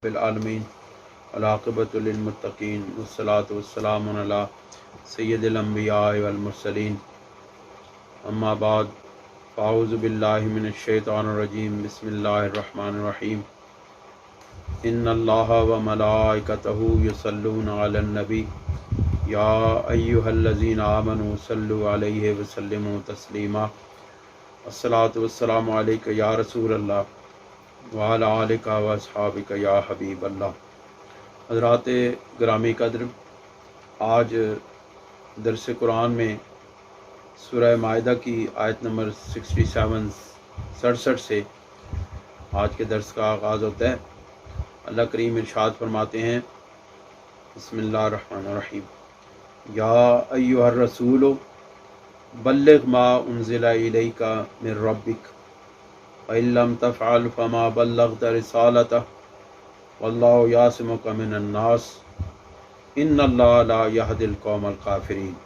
بالعالمین والعاقبۃ للمتقین والصلاۃ والسلام علی سید الانبیاء والمرسلین اما بعد فاعوذ باللہ من الشیطان الرجیم بسم اللہ الرحمن الرحیم ان اللہ وملائکتہ یصلون علی النبی یا ایہا الذین آمنوا صلوا علیہ وسلموا تسلیما الصلاۃ والسلام علیک یا رسول اللہ وعلی آلک و اصحابک یا حبیب اللہ۔ حضرات گرامی قدر، آج درس قرآن میں سورہ مائدہ کی آیت نمبر 67 سے آج کے درس کا آغاز ہوتا ہے۔ اللہ کریم ارشاد فرماتے ہیں، بسم اللہ الرحمن الرحیم، یا ایھا الرسول بلغ ما انزل الیک من ربک وَإِن لَّمْ تَفْعَلْ فَمَا بَلَّغْتَ رِسَالَتَهُ وَاللَّهُ يَعْصِمُكَ مِنَ النَّاسِ إِنَّ اللَّهَ لَا يَهْدِي الْقَوْمَ الْكَافِرِينَ۔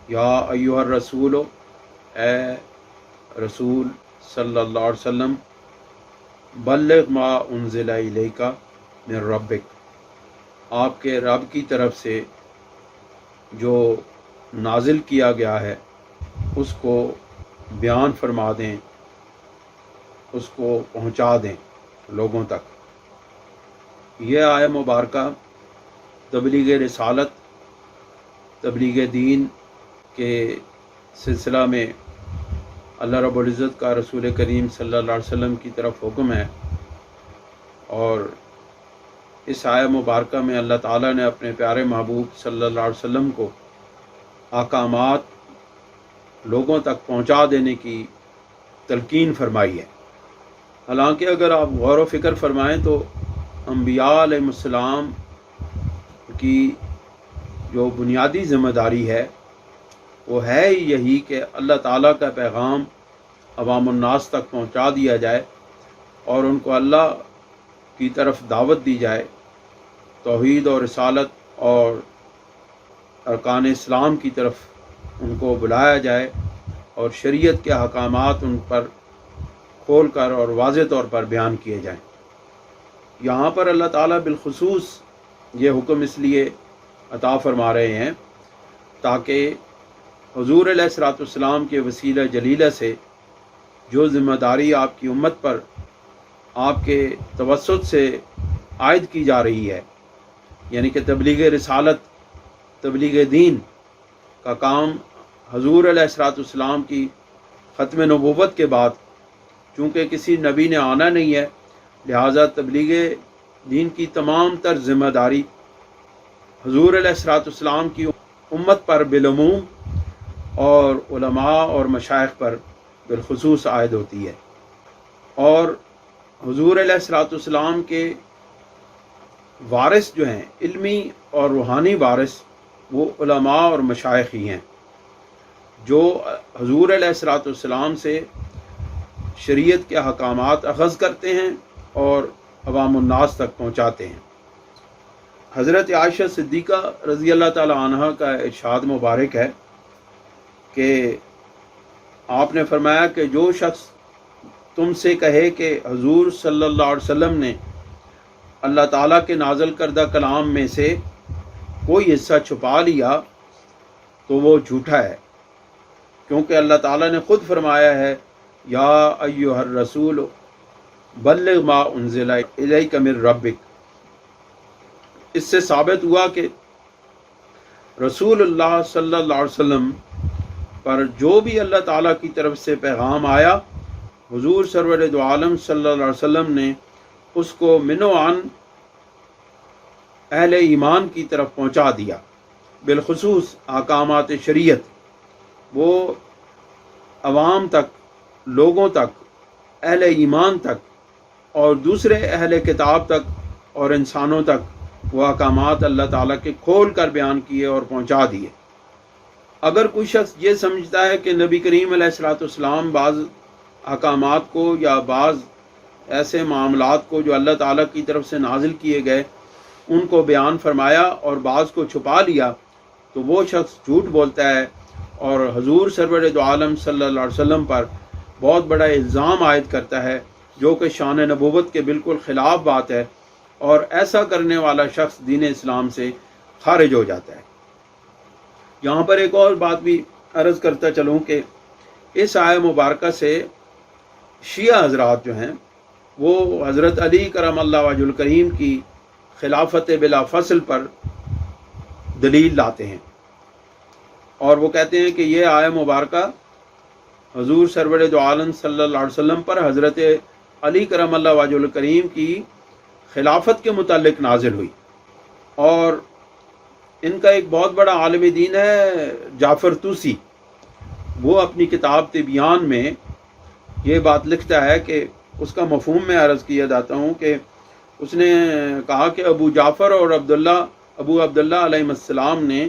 یا ایھا الرسول، اے رسول صلی اللہ علیہ وسلم، بلغ ما انزل الیک من ربک، آپ کے رب کی طرف سے جو نازل کیا گیا ہے اس کو بیان فرما دیں، اس کو پہنچا دیں لوگوں تک۔ یہ آیہ مبارکہ تبلیغ رسالت، تبلیغ دین کے سلسلہ میں اللہ رب العزت کا رسول کریم صلی اللہ علیہ وسلم کی طرف حکم ہے، اور اس آیہ مبارکہ میں اللہ تعالیٰ نے اپنے پیارے محبوب صلی اللہ علیہ وسلم کو احکامات لوگوں تک پہنچا دینے کی تلقین فرمائی ہے۔ حالانکہ اگر آپ غور و فکر فرمائیں تو انبیاء علیہ السلام کی جو بنیادی ذمہ داری ہے وہ ہے یہی کہ اللہ تعالیٰ کا پیغام عوام الناس تک پہنچا دیا جائے اور ان کو اللہ کی طرف دعوت دی جائے، توحید اور رسالت اور ارکان اسلام کی طرف ان کو بلایا جائے اور شریعت کے احکامات ان پر کھول کر اور واضح طور پر بیان کیے جائیں۔ یہاں پر اللہ تعالیٰ بالخصوص یہ حکم اس لیے عطا فرما رہے ہیں تاکہ حضور علیہ الصلوۃ والسلام کے وسیلہ جلیلہ سے جو ذمہ داری آپ کی امت پر آپ کے توسط سے عائد کی جا رہی ہے، یعنی کہ تبلیغ رسالت، تبلیغ دین کا کام حضور علیہ الصلوۃ والسلام کی ختم نبوت کے بعد چونکہ کسی نبی نے آنا نہیں ہے، لہٰذا تبلیغ دین کی تمام تر ذمہ داری حضور علیہ الصلوۃ والسلام کی امت پر بالعموم اور علماء اور مشائخ پر بالخصوص عائد ہوتی ہے، اور حضور علیہ الصلوۃ والسلام کے وارث جو ہیں، علمی اور روحانی وارث، وہ علماء اور مشائخ ہی ہیں جو حضور علیہ الصلوۃ والسلام سے شریعت کے احکامات اخذ کرتے ہیں اور عوام الناس تک پہنچاتے ہیں۔ حضرت عائشہ صدیقہ رضی اللہ تعالی عنہا کا ارشاد مبارک ہے کہ آپ نے فرمایا کہ جو شخص تم سے کہے کہ حضور صلی اللہ علیہ وسلم نے اللہ تعالیٰ کے نازل کردہ کلام میں سے کوئی حصہ چھپا لیا تو وہ جھوٹا ہے، کیونکہ اللہ تعالیٰ نے خود فرمایا ہے، یا ایھا الرسول بلغ ما انزل الیک من ربک۔ اس سے ثابت ہوا کہ رسول اللہ صلی اللہ علیہ وسلم پر جو بھی اللہ تعالیٰ کی طرف سے پیغام آیا، حضور سرور دو عالم صلی اللہ علیہ وسلم نے اس کو من و عن اہل ایمان کی طرف پہنچا دیا۔ بالخصوص احکامات شریعت وہ عوام تک، لوگوں تک، اہل ایمان تک اور دوسرے اہل کتاب تک اور انسانوں تک وہ احکامات اللہ تعالیٰ کے کھول کر بیان کیے اور پہنچا دیے۔ اگر کوئی شخص یہ سمجھتا ہے کہ نبی کریم علیہ الصلوۃ والسلام بعض احکامات کو یا بعض ایسے معاملات کو جو اللہ تعالیٰ کی طرف سے نازل کیے گئے ان کو بیان فرمایا اور بعض کو چھپا لیا، تو وہ شخص جھوٹ بولتا ہے اور حضور سرور دو عالم صلی اللہ علیہ وسلم پر بہت بڑا الزام عائد کرتا ہے، جو کہ شان نبوت کے بالکل خلاف بات ہے، اور ایسا کرنے والا شخص دین اسلام سے خارج ہو جاتا ہے۔ یہاں پر ایک اور بات بھی عرض کرتا چلوں کہ اس آیہ مبارکہ سے شیعہ حضرات جو ہیں وہ حضرت علی کرم اللہ وجہ الکریم کی خلافت بلا فصل پر دلیل لاتے ہیں، اور وہ کہتے ہیں کہ یہ آیہ مبارکہ حضور سرور دو عالم صلی اللہ علیہ وسلم پر حضرت علی کرم اللہ وجہ الکریم کی خلافت کے متعلق نازل ہوئی۔ اور ان کا ایک بہت بڑا عالم دین ہے جعفر طوسی، وہ اپنی کتاب تبیان میں یہ بات لکھتا ہے کہ اس کا مفہوم میں عرض کیا جاتا ہوں کہ اس نے کہا کہ ابو جعفر اور ابو عبداللہ علیہ السلام نے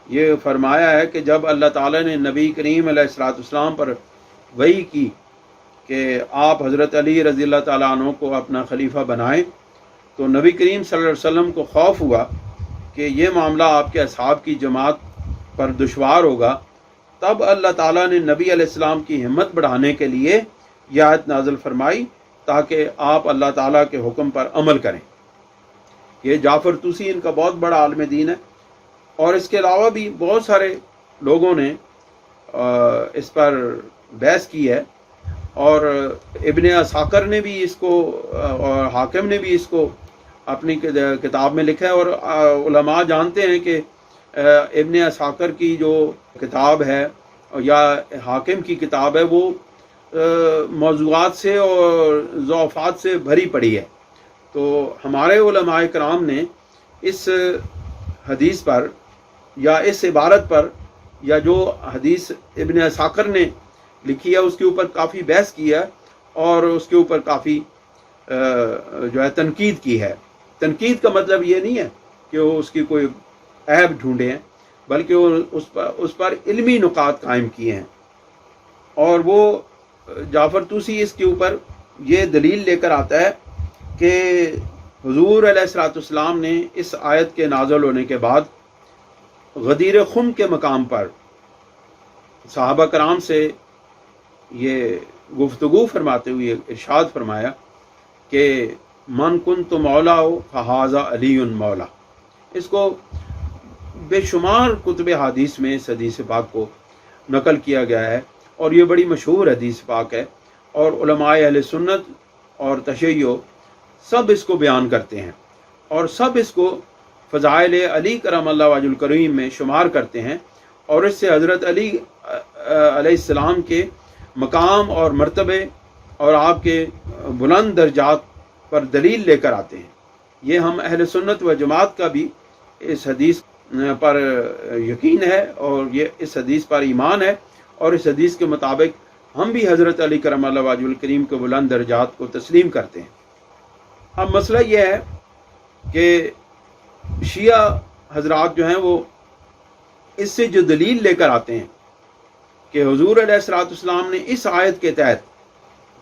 یہ فرمایا ہے کہ جب اللہ تعالیٰ نے نبی کریم علیہ السلام پر وحی کی کہ آپ حضرت علی رضی اللہ تعالیٰ عنہ کو اپنا خلیفہ بنائیں، تو نبی کریم صلی اللہ علیہ وسلم کو خوف ہوا کہ یہ معاملہ آپ کے اصحاب کی جماعت پر دشوار ہوگا۔ تب اللہ تعالیٰ نے نبی علیہ السلام کی ہمت بڑھانے کے لیے یہ آیت نازل فرمائی تاکہ آپ اللہ تعالیٰ کے حکم پر عمل کریں۔ یہ جعفر طوسی ان کا بہت بڑا عالم دین ہے، اور اس کے علاوہ بھی بہت سارے لوگوں نے اس پر بحث کی ہے، اور ابن عساکر نے بھی اس کو اور حاکم نے بھی اس کو اپنی کتاب میں لکھا ہے، اور علماء جانتے ہیں کہ ابن عساکر کی جو کتاب ہے یا حاکم کی کتاب ہے وہ موضوعات سے اور ضعفات سے بھری پڑی ہے۔ تو ہمارے علماء کرام نے اس حدیث پر یا اس عبارت پر یا جو حدیث ابن عساکر نے لکھی ہے اس کے اوپر کافی بحث کی ہے، اور اس کے اوپر کافی جو ہے تنقید کی ہے۔ تنقید کا مطلب یہ نہیں ہے کہ وہ اس کی کوئی عیب ڈھونڈے ہیں، بلکہ وہ اس پر علمی نکات قائم کیے ہیں۔ اور وہ جعفر طوسی اس کے اوپر یہ دلیل لے کر آتا ہے کہ حضور علیہ السلام نے اس آیت کے نازل ہونے کے بعد غدیر خم کے مقام پر صحابہ کرام سے یہ گفتگو فرماتے ہوئے ارشاد فرمایا کہ من کنت مولا فہذا علی مولا۔ اس کو بے شمار کتب حدیث میں اس حدیث پاک کو نقل کیا گیا ہے، اور یہ بڑی مشہور حدیث پاک ہے، اور علماء اہل سنت اور تشیع سب اس کو بیان کرتے ہیں، اور سب اس کو فضائل علی کرم اللہ وجہ الکریم میں شمار کرتے ہیں، اور اس سے حضرت علی علیہ السلام کے مقام اور مرتبے اور آپ کے بلند درجات پر دلیل لے کر آتے ہیں۔ یہ ہم اہل سنت و جماعت کا بھی اس حدیث پر یقین ہے، اور یہ اس حدیث پر ایمان ہے، اور اس حدیث کے مطابق ہم بھی حضرت علی کرم اللہ وجہ الکریم کے بلند درجات کو تسلیم کرتے ہیں۔ اب مسئلہ یہ ہے کہ شیعہ حضرات جو ہیں وہ اس سے جو دلیل لے کر آتے ہیں کہ حضور علیہ السلام نے اس آیت کے تحت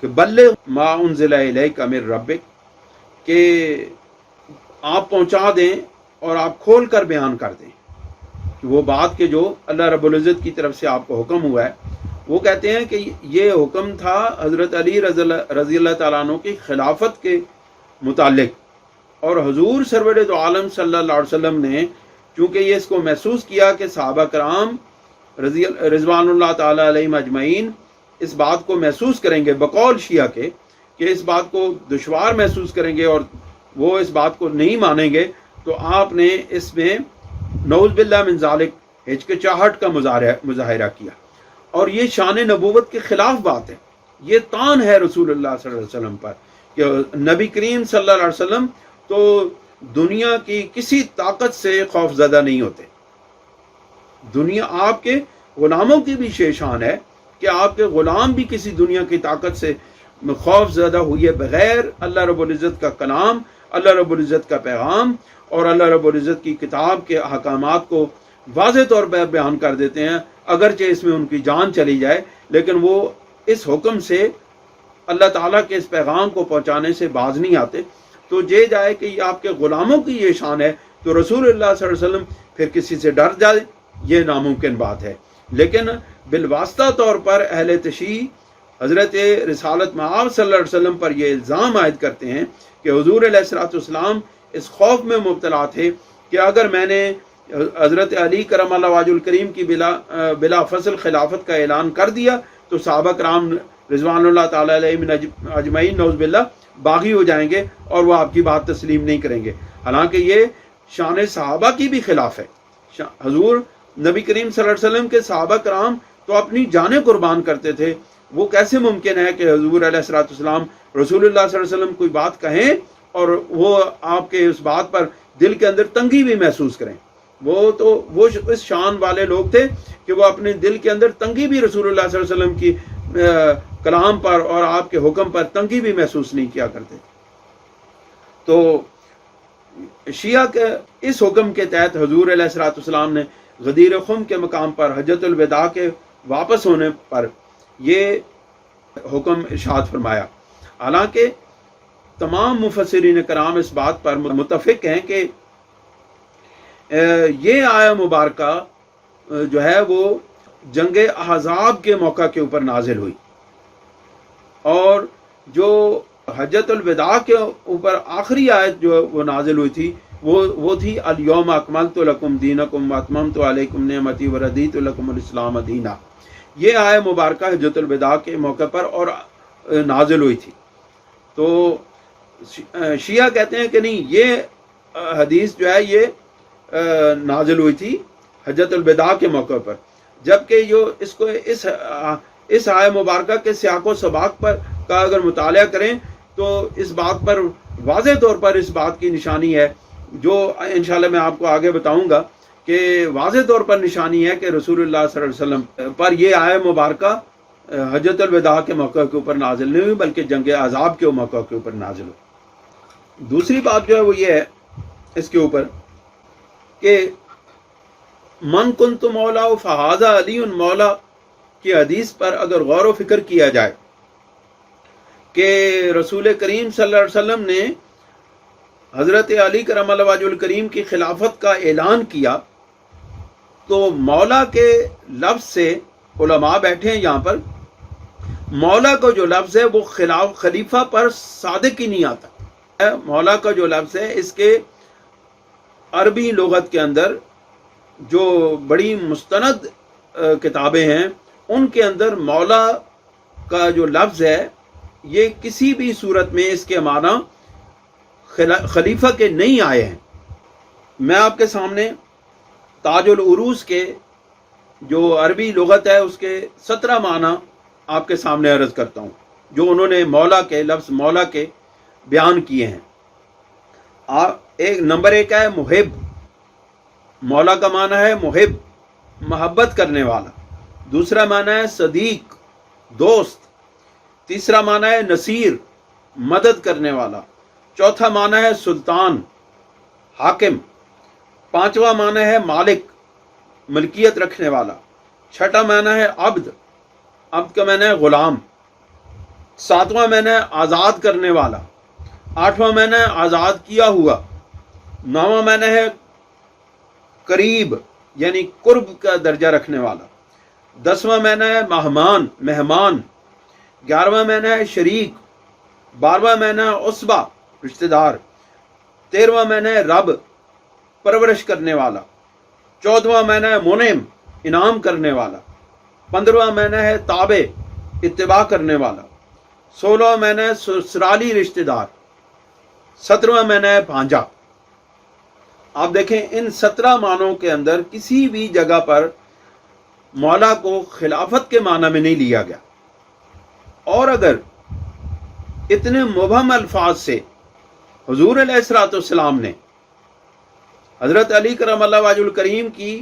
کہ بلغ ما انزل الیک من ربک، کہ آپ پہنچا دیں اور آپ کھول کر بیان کر دیں کہ وہ بات کہ جو اللہ رب العزت کی طرف سے آپ کو حکم ہوا ہے۔ وہ کہتے ہیں کہ یہ حکم تھا حضرت علی رضی اللہ تعالیٰ عنہ کی خلافت کے متعلق، اور حضور سرور دو عالم صلی اللہ علیہ وسلم نے چونکہ یہ اس کو محسوس کیا کہ صحابہ کرام رضوان اللہ تعالیٰ علیہم اجمعین اس بات کو محسوس کریں گے بقول شیعہ کے، کہ اس بات کو دشوار محسوس کریں گے اور وہ اس بات کو نہیں مانیں گے، تو آپ نے اس میں نعوذ باللہ من ذالک ہچکچاہٹ کا مظاہرہ کیا، اور یہ شان نبوت کے خلاف بات ہے۔ یہ طعن ہے رسول اللہ صلی اللہ علیہ وسلم پر کہ نبی کریم صلی اللہ علیہ وسلم تو دنیا کی کسی طاقت سے خوف زدہ نہیں ہوتے۔ دنیا آپ کے غلاموں کی بھی شان ہے کہ آپ کے غلام بھی کسی دنیا کی طاقت سے خوف زدہ ہوئے بغیر اللہ رب العزت کا کلام، اللہ رب العزت کا پیغام اور اللہ رب العزت کی کتاب کے احکامات کو واضح طور پر بیان کر دیتے ہیں، اگرچہ اس میں ان کی جان چلی جائے، لیکن وہ اس حکم سے اللہ تعالیٰ کے اس پیغام کو پہنچانے سے باز نہیں آتے۔ تو یہ جائے کہ یہ آپ کے غلاموں کی یہ شان ہے، تو رسول اللہ صلی اللہ علیہ وسلم پھر کسی سے ڈر جائے، یہ ناممکن بات ہے۔ لیکن بالواسطہ طور پر اہل تشیع حضرت رسالت مآب صلی اللہ علیہ وسلم پر یہ الزام عائد کرتے ہیں کہ حضور علیہ الصلوۃ والسلام اس خوف میں مبتلا تھے کہ اگر میں نے حضرت علی کرم اللہ وجہ الکریم کی بلا فصل خلافت کا اعلان کر دیا تو صحابہ کرام رضوان اللہ تعالیٰ علیہم اجمعین نعوذ باللہ باغی ہو جائیں گے اور وہ آپ کی بات تسلیم نہیں کریں گے. حالانکہ یہ شان صحابہ کی بھی خلاف ہے. حضور نبی کریم صلی اللہ علیہ وسلم کے صحابہ کرام تو اپنی جانیں قربان کرتے تھے. وہ کیسے ممکن ہے کہ حضور علیہ الصلوۃ والسلام رسول اللہ صلی اللہ علیہ وسلم کوئی بات کہیں اور وہ آپ کے اس بات پر دل کے اندر تنگی بھی محسوس کریں؟ وہ اس شان والے لوگ تھے کہ وہ اپنے دل کے اندر تنگی بھی رسول اللہ صلی اللہ علیہ وسلم کی کلام پر اور آپ کے حکم پر تنگی بھی محسوس نہیں کیا کرتے. تو شیعہ کے اس حکم کے تحت حضور علیہ الصلوۃ والسلام نے غدیر خم کے مقام پر حجۃ الوداع کے واپس ہونے پر یہ حکم ارشاد فرمایا. حالانکہ تمام مفسرین کرام اس بات پر متفق ہیں کہ یہ آیہ مبارکہ جو ہے وہ جنگ احزاب کے موقع کے اوپر نازل ہوئی، اور جو حجۃ الوداع کے اوپر آخری آیت جو وہ نازل ہوئی تھی وہ تھی الیوم اکملت لکم دینکم واتممت علیکم نعمتی وردیت لکم الاسلام دینا. یہ آیہ مبارکہ حجۃ الوداع کے موقع پر اور نازل ہوئی تھی. تو شیعہ کہتے ہیں کہ نہیں، یہ حدیث جو ہے یہ نازل ہوئی تھی حجۃ الوداع کے موقع پر، جبکہ جو اس آیہ مبارکہ کے سیاق و سباق پر کا اگر مطالعہ کریں تو اس بات پر واضح طور پر اس بات کی نشانی ہے، جو انشاءاللہ میں آپ کو آگے بتاؤں گا، کہ واضح طور پر نشانی ہے کہ رسول اللہ صلی اللہ علیہ وسلم پر یہ آیہ مبارکہ حجۃ الوداع کے موقع کے اوپر نازل نہیں ہوئی بلکہ جنگ احزاب کے موقع کے اوپر نازل ہوئی. دوسری بات جو ہے وہ یہ ہے اس کے اوپر کہ من کنت مولا فہذا علی مولا کی حدیث پر اگر غور و فکر کیا جائے کہ رسول کریم صلی اللہ علیہ وسلم نے حضرت علی کرم اللہ وجہ الکریم کی خلافت کا اعلان کیا، تو مولا کے لفظ سے علماء بیٹھے ہیں یہاں پر، مولا کا جو لفظ ہے وہ خلیفہ پر صادق ہی نہیں آتا. مولا کا جو لفظ ہے اس کے عربی لغت کے اندر جو بڑی مستند کتابیں ہیں ان کے اندر مولا کا جو لفظ ہے یہ کسی بھی صورت میں اس کے معنی خلیفہ کے نہیں آئے ہیں. میں آپ کے سامنے تاج العروض کے جو عربی لغت ہے اس کے 17 معنی آپ کے سامنے عرض کرتا ہوں جو انہوں نے مولا کے لفظ مولا کے بیان کیے ہیں. نمبر 1 ہے محب. مولا کا معنی ہے محب، محبت کرنے والا. دوسرا معنی ہے صدیق، دوست. تیسرا معنی ہے نصیر، مدد کرنے والا. چوتھا معنی ہے سلطان، حاکم. پانچواں معنی ہے مالک، ملکیت رکھنے والا. چھٹا معنی ہے عبد، عبد کا معنی ہے غلام. ساتواں معنی ہے آزاد کرنے والا. آٹھواں معنی ہے آزاد کیا ہوا. نواں معنی ہے قریب یعنی قرب کا درجہ رکھنے والا. 10واں معنی ہے مہمان. 11واں معنی ہے شریک. 12واں معنی ہے عصبہ، رشتہ دار. 13واں معنی ہے رب، پرورش کرنے والا. 14واں معنی ہے منعم، انعام کرنے والا. 15واں معنی ہے تابع، اتباع کرنے والا. 16واں معنی ہے سسرالی رشتہ دار. 17واں معنی ہے بھانجا. آپ دیکھیں ان 17 معنوں کے اندر کسی بھی جگہ پر مولا کو خلافت کے معنی میں نہیں لیا گیا. اور اگر اتنے مبہم الفاظ سے حضور علیہ الصلوۃ والسلام نے حضرت علی کرم اللہ وجہ الکریم کی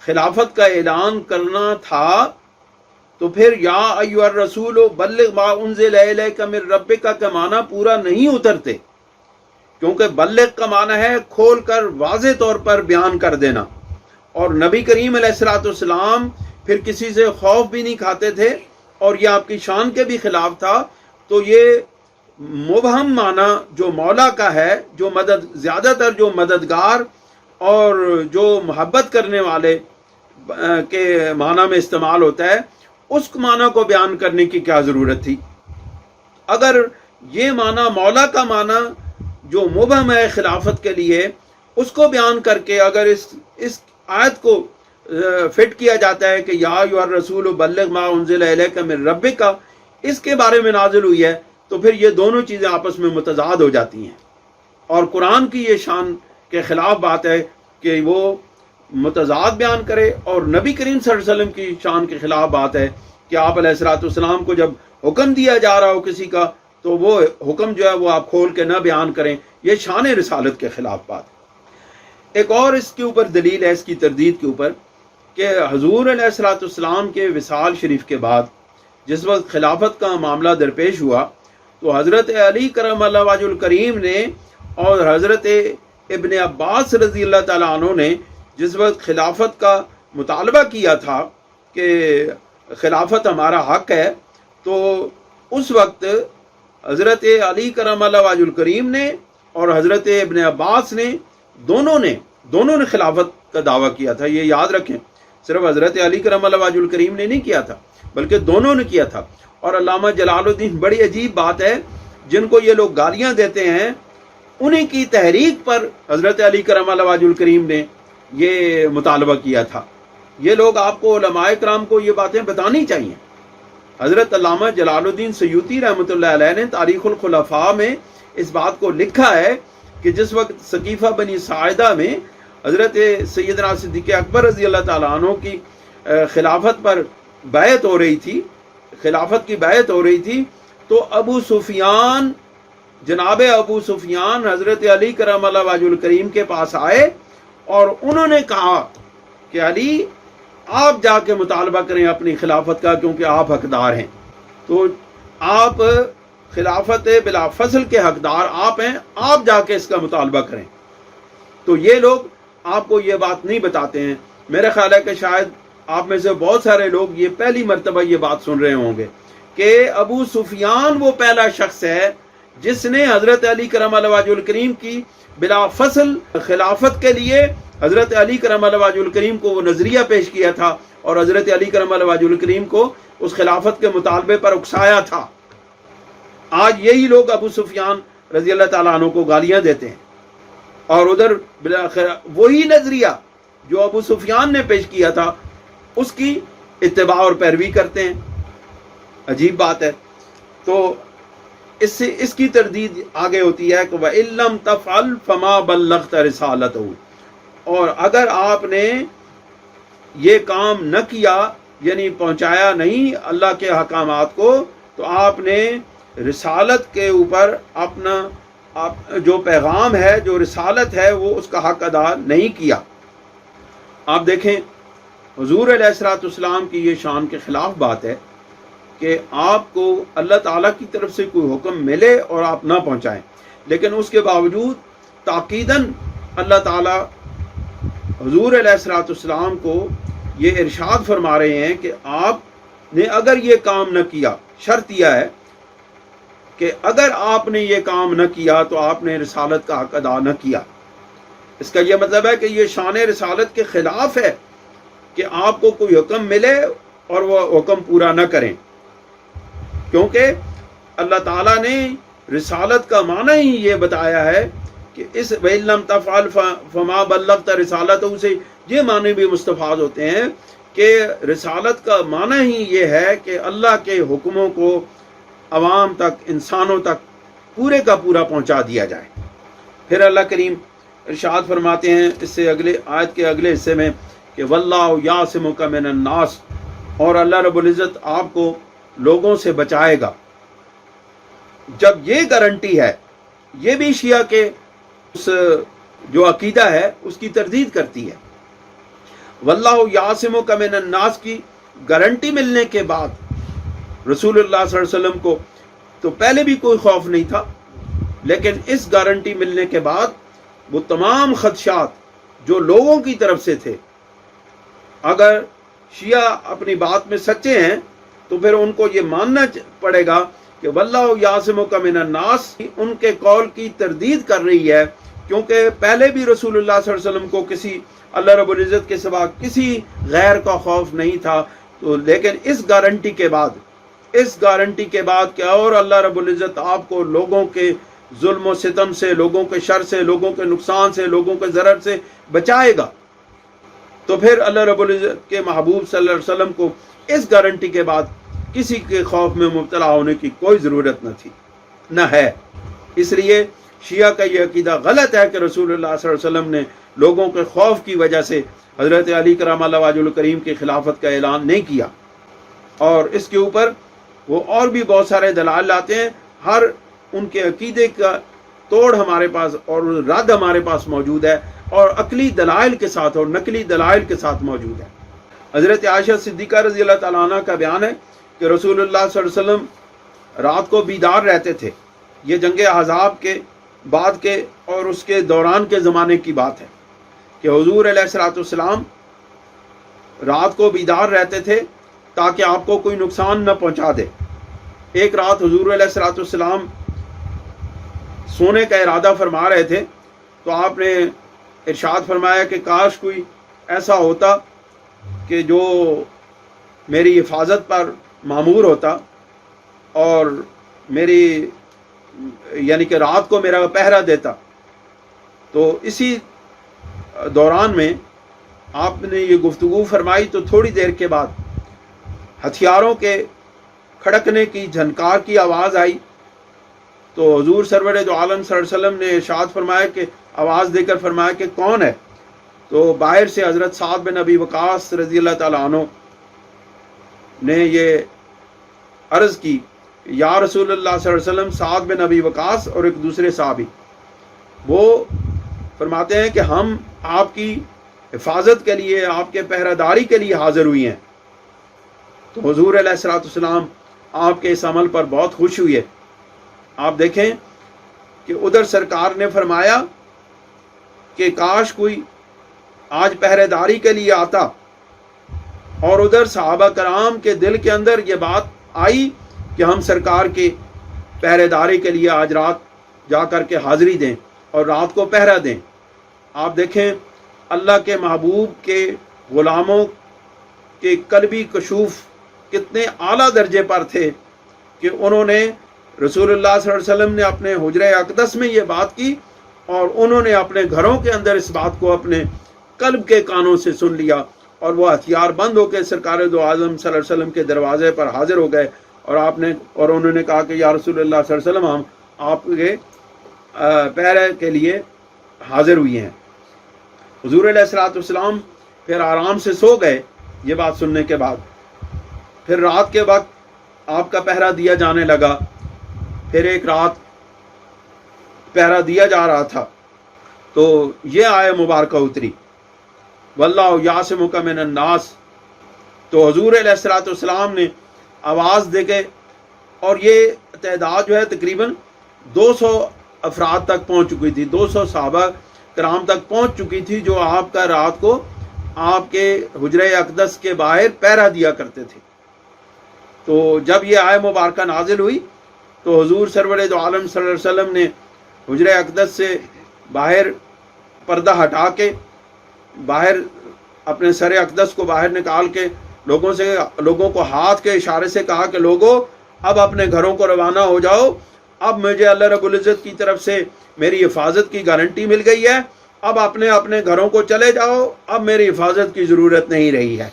خلافت کا اعلان کرنا تھا تو پھر یا ایھا الرسول بلغ ما انزل الیک من ربک کا معنی پورا نہیں اترتے، کیونکہ بلغ کا معنی ہے کھول کر واضح طور پر بیان کر دینا، اور نبی کریم علیہ الصلوۃ والسلام پھر کسی سے خوف بھی نہیں کھاتے تھے اور یہ آپ کی شان کے بھی خلاف تھا. تو یہ مبہم معنی جو مولا کا ہے، جو زیادہ تر جو مددگار اور جو محبت کرنے والے کے معنی میں استعمال ہوتا ہے، اس معنی کو بیان کرنے کی کیا ضرورت تھی؟ اگر یہ معنی مولا کا معنی جو مبہم ہے خلافت کے لیے، اس کو بیان کر کے اگر اس آیت کو فٹ کیا جاتا ہے کہ یا ایھا الرسول بلغ ما انزل الیک من ربک، اس کے بارے میں نازل ہوئی ہے، تو پھر یہ دونوں چیزیں آپس میں متضاد ہو جاتی ہیں، اور قرآن کی یہ شان کے خلاف بات ہے کہ وہ متضاد بیان کرے، اور نبی کریم صلی اللہ علیہ وسلم کی شان کے خلاف بات ہے کہ آپ علیہ الصلوۃ والسلام کو جب حکم دیا جا رہا ہو کسی کا تو وہ حکم جو ہے وہ آپ کھول کے نہ بیان کریں، یہ شان رسالت کے خلاف بات ہے۔ ایک اور اس کے اوپر دلیل ہے، اس کی تردید کے اوپر، کہ حضور علیہ الصلوۃ والسلام کے وصال شریف کے بعد جس وقت خلافت کا معاملہ درپیش ہوا تو حضرت علی کرم اللہ وجہ الکریم نے اور حضرت ابن عباس رضی اللہ تعالیٰ عنہ نے جس وقت خلافت کا مطالبہ کیا تھا کہ خلافت ہمارا حق ہے، تو اس وقت حضرت علی کرم اللہ وجہ الکریم نے اور حضرت ابن عباس نے دونوں نے خلافت کا دعویٰ کیا تھا۔ یہ یاد رکھیں، صرف حضرت علی کرم اللہ وجہ الکریم نے نہیں کیا تھا بلکہ دونوں نے کیا تھا۔ اور علامہ جلال الدین، بڑی عجیب بات ہے، جن کو یہ لوگ گالیاں دیتے ہیں، انہیں کی تحریک پر حضرت علی کرم اللہ وجہ الکریم نے یہ مطالبہ کیا تھا۔ یہ لوگ آپ کو، علماء کرام کو یہ باتیں بتانی چاہیے۔ حضرت علامہ جلال الدین سیوطی رحمۃ اللہ علیہ نے تاریخ الخلفاء میں اس بات کو لکھا ہے کہ جس وقت سقیفہ بنی ساعدہ میں حضرت سیدنا صدیق اکبر رضی اللہ تعالیٰ عنہ کی خلافت پر بیعت ہو رہی تھی، خلافت کی بیعت ہو رہی تھی، تو جناب ابو سفیان حضرت علی کرم اللہ وجہ الکریم کے پاس آئے اور انہوں نے کہا کہ علی، آپ جا کے مطالبہ کریں اپنی خلافت کا، کیونکہ آپ حقدار ہیں، تو آپ خلافت بلا فصل کے حقدار آپ ہیں، آپ جا کے اس کا مطالبہ کریں۔ تو یہ لوگ آپ کو یہ بات نہیں بتاتے ہیں۔ میرا خیال ہے کہ شاید آپ میں سے بہت سارے لوگ یہ پہلی مرتبہ یہ بات سن رہے ہوں گے کہ ابو سفیان وہ پہلا شخص ہے جس نے حضرت علی کرم اللہ وجہ الکریم کی بلا فصل خلافت کے لیے حضرت علی کرم اللہ وجہ الکریم کو وہ نظریہ پیش کیا تھا اور حضرت علی کرم اللہ وجہ الکریم کو اس خلافت کے مطالبے پر اکسایا تھا۔ آج یہی لوگ ابو سفیان رضی اللہ تعالیٰ عنہ کو گالیاں دیتے ہیں، اور ادھر وہی نظریہ جو ابو سفیان نے پیش کیا تھا اس کی اتباع اور پیروی کرتے ہیں۔ عجیب بات ہے۔ تو اس کی تردید آگے ہوتی ہے کہ وَإِن لَّمْ تَفْعَلْ فَمَا بَلَّغْتَ رِسَالَتَهُ، اور اگر آپ نے یہ کام نہ کیا، یعنی پہنچایا نہیں اللہ کے احکامات کو، تو آپ نے رسالت کے اوپر اپنا جو پیغام ہے، جو رسالت ہے، وہ اس کا حق ادا نہیں کیا۔ آپ دیکھیں حضور علیہ الصلوۃ والسلام کی یہ شان کے خلاف بات ہے کہ آپ کو اللہ تعالیٰ کی طرف سے کوئی حکم ملے اور آپ نہ پہنچائیں، لیکن اس کے باوجود تاکیداً اللہ تعالیٰ حضور علیہ الصلوۃ والسلام کو یہ ارشاد فرما رہے ہیں کہ آپ نے اگر یہ کام نہ کیا، شرط یہ ہے کہ اگر آپ نے یہ کام نہ کیا تو آپ نے رسالت کا حق ادا نہ کیا۔ اس کا یہ مطلب ہے کہ یہ شان رسالت کے خلاف ہے کہ آپ کو کوئی حکم ملے اور وہ حکم پورا نہ کریں، کیونکہ اللہ تعالیٰ نے رسالت کا معنی ہی یہ بتایا ہے کہ اس وَإِن لَّمْ تَفْعَلْ فَمَا بَلَّغْتَ رِسَالَتَهُ سے یہ معنی بھی مستفاد ہوتے ہیں کہ رسالت کا معنی ہی یہ ہے کہ اللہ کے حکموں کو عوام تک، انسانوں تک پورے کا پورا پہنچا دیا جائے۔ پھر اللہ کریم ارشاد فرماتے ہیں اس سے اگلے آیت کے اگلے حصے میں کہ وَاللَّهُ يَعْصِمُكَ مِنَ النَّاسِ، اور اللہ رب العزت آپ کو لوگوں سے بچائے گا۔ جب یہ گارنٹی ہے، یہ بھی شیعہ کے اس جو عقیدہ ہے اس کی تردید کرتی ہے۔ وَاللَّهُ يَعْصِمُكَ مِنَ النَّاسِ کی گارنٹی ملنے کے بعد رسول اللہ صلی اللہ علیہ وسلم کو تو پہلے بھی کوئی خوف نہیں تھا، لیکن اس گارنٹی ملنے کے بعد وہ تمام خدشات جو لوگوں کی طرف سے تھے، اگر شیعہ اپنی بات میں سچے ہیں تو پھر ان کو یہ ماننا پڑے گا کہ واللہ یعصمک من الناس ان کے قول کی تردید کر رہی ہے، کیونکہ پہلے بھی رسول اللہ صلی اللہ علیہ وسلم کو کسی اللہ رب العزت کے سوا کسی غیر کا خوف نہیں تھا، تو لیکن اس گارنٹی کے بعد کیا اور اللہ رب العزت آپ کو لوگوں کے ظلم و ستم سے، لوگوں کے شر سے، لوگوں کے نقصان سے، لوگوں کے ضرر سے بچائے گا، تو پھر اللہ رب العزت کے محبوب صلی اللہ علیہ وسلم کو اس گارنٹی کے بعد کسی کے خوف میں مبتلا ہونے کی کوئی ضرورت نہ ہے۔ اس لیے شیعہ کا یہ عقیدہ غلط ہے کہ رسول اللہ صلی اللہ علیہ وسلم نے لوگوں کے خوف کی وجہ سے حضرت علی کرم اللہ وجہ الکریم کی خلافت کا اعلان نہیں کیا، اور اس کے اوپر وہ اور بھی بہت سارے دلائل لاتے ہیں۔ ہر ان کے عقیدے کا توڑ ہمارے پاس اور رد ہمارے پاس موجود ہے، اور عقلی دلائل کے ساتھ اور نقلی دلائل کے ساتھ موجود ہے۔ حضرت عائشہ صدیقہ رضی اللہ تعالیٰ عنہ کا بیان ہے کہ رسول اللہ صلی اللہ علیہ وسلم رات کو بیدار رہتے تھے۔ یہ جنگ احزاب کے بعد کے اور اس کے دوران کے زمانے کی بات ہے کہ حضور علیہ الصلوۃ والسلام رات کو بیدار رہتے تھے تاکہ آپ کو کوئی نقصان نہ پہنچا دے۔ ایک رات حضور علیہ الصلوۃ والسلام سونے کا ارادہ فرما رہے تھے تو آپ نے ارشاد فرمایا کہ کاش کوئی ایسا ہوتا کہ جو میری حفاظت پر مامور ہوتا اور میری یعنی کہ رات کو میرا پہرا دیتا۔ تو اسی دوران میں آپ نے یہ گفتگو فرمائی تو تھوڑی دیر کے بعد ہتھیاروں کے کھڑکنے کی، جھنکار کی آواز آئی، تو حضور سرور دو عالم صلی اللہ علیہ وسلم نے ارشاد فرمایا کہ آواز دے کر فرمایا کہ کون ہے؟ تو باہر سے حضرت سعد بن ابی وقاص رضی اللہ تعالیٰ عنہ نے یہ عرض کی، یا رسول اللہ صلی اللہ علیہ وسلم، سعد بن ابی وقاص اور ایک دوسرے صحابی، وہ فرماتے ہیں کہ ہم آپ کی حفاظت کے لیے، آپ کے پہرہ داری کے لیے حاضر ہوئی ہیں۔ تو حضور علیہ الصلوۃ والسلام آپ کے اس عمل پر بہت خوش ہوئے۔ آپ دیکھیں کہ ادھر سرکار نے فرمایا کہ کاش کوئی آج پہرے داری کے لیے آتا، اور ادھر صحابہ کرام کے دل کے اندر یہ بات آئی کہ ہم سرکار کے پہرے داری کے لیے آج رات جا کر کے حاضری دیں اور رات کو پہرا دیں۔ آپ دیکھیں اللہ کے محبوب کے غلاموں کے قلبی کشوف کتنے اعلیٰ درجے پر تھے کہ انہوں نے رسول اللہ صلی اللہ علیہ وسلم نے اپنے حجرہ اقدس میں یہ بات کی، اور انہوں نے اپنے گھروں کے اندر اس بات کو اپنے قلب کے کانوں سے سن لیا، اور وہ ہتھیار بند ہو کے سرکار دو عالم صلی اللہ علیہ وسلم کے دروازے پر حاضر ہو گئے، اور انہوں نے کہا کہ یا رسول اللہ صلی اللہ علیہ وسلم، ہم آپ کے پہرے کے لیے حاضر ہوئے ہیں۔ حضور علیہ الصلوۃ والسلام پھر آرام سے سو گئے یہ بات سننے کے بعد۔ پھر رات کے وقت آپ کا پہرا دیا جانے لگا۔ پھر ایک رات پہرا دیا جا رہا تھا تو یہ آیت مبارکہ اتری، واللہ یعصمک من الناس۔ تو حضور علیہ الصلوۃ والسلام نے آواز دے کے، اور یہ تعداد جو ہے تقریباً 200 افراد تک پہنچ چکی تھی، 200 صحابہ کرام تک پہنچ چکی تھی جو آپ کا رات کو آپ کے حجرہ اقدس کے باہر پہرا دیا کرتے تھے۔ تو جب یہ آیت مبارکہ نازل ہوئی تو حضور سرور دو عالم صلی اللہ علیہ وسلم نے حجرہ اقدس سے باہر پردہ ہٹا کے، باہر اپنے سر اقدس کو باہر نکال کے لوگوں کو ہاتھ کے اشارے سے کہا کہ لوگوں اب اپنے گھروں کو روانہ ہو جاؤ، اب مجھے اللہ رب العزت کی طرف سے میری حفاظت کی گارنٹی مل گئی ہے، اب اپنے گھروں کو چلے جاؤ، اب میری حفاظت کی ضرورت نہیں رہی ہے،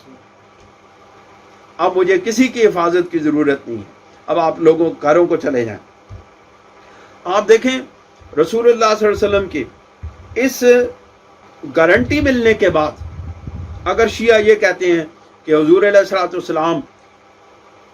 اب مجھے کسی کی حفاظت کی ضرورت نہیں ہے، اب آپ لوگوں گھروں کو چلے جائیں۔ آپ دیکھیں رسول اللہ صلی اللہ علیہ وسلم کی اس گارنٹی ملنے کے بعد اگر شیعہ یہ کہتے ہیں کہ حضور علیہ الصلوۃ والسلام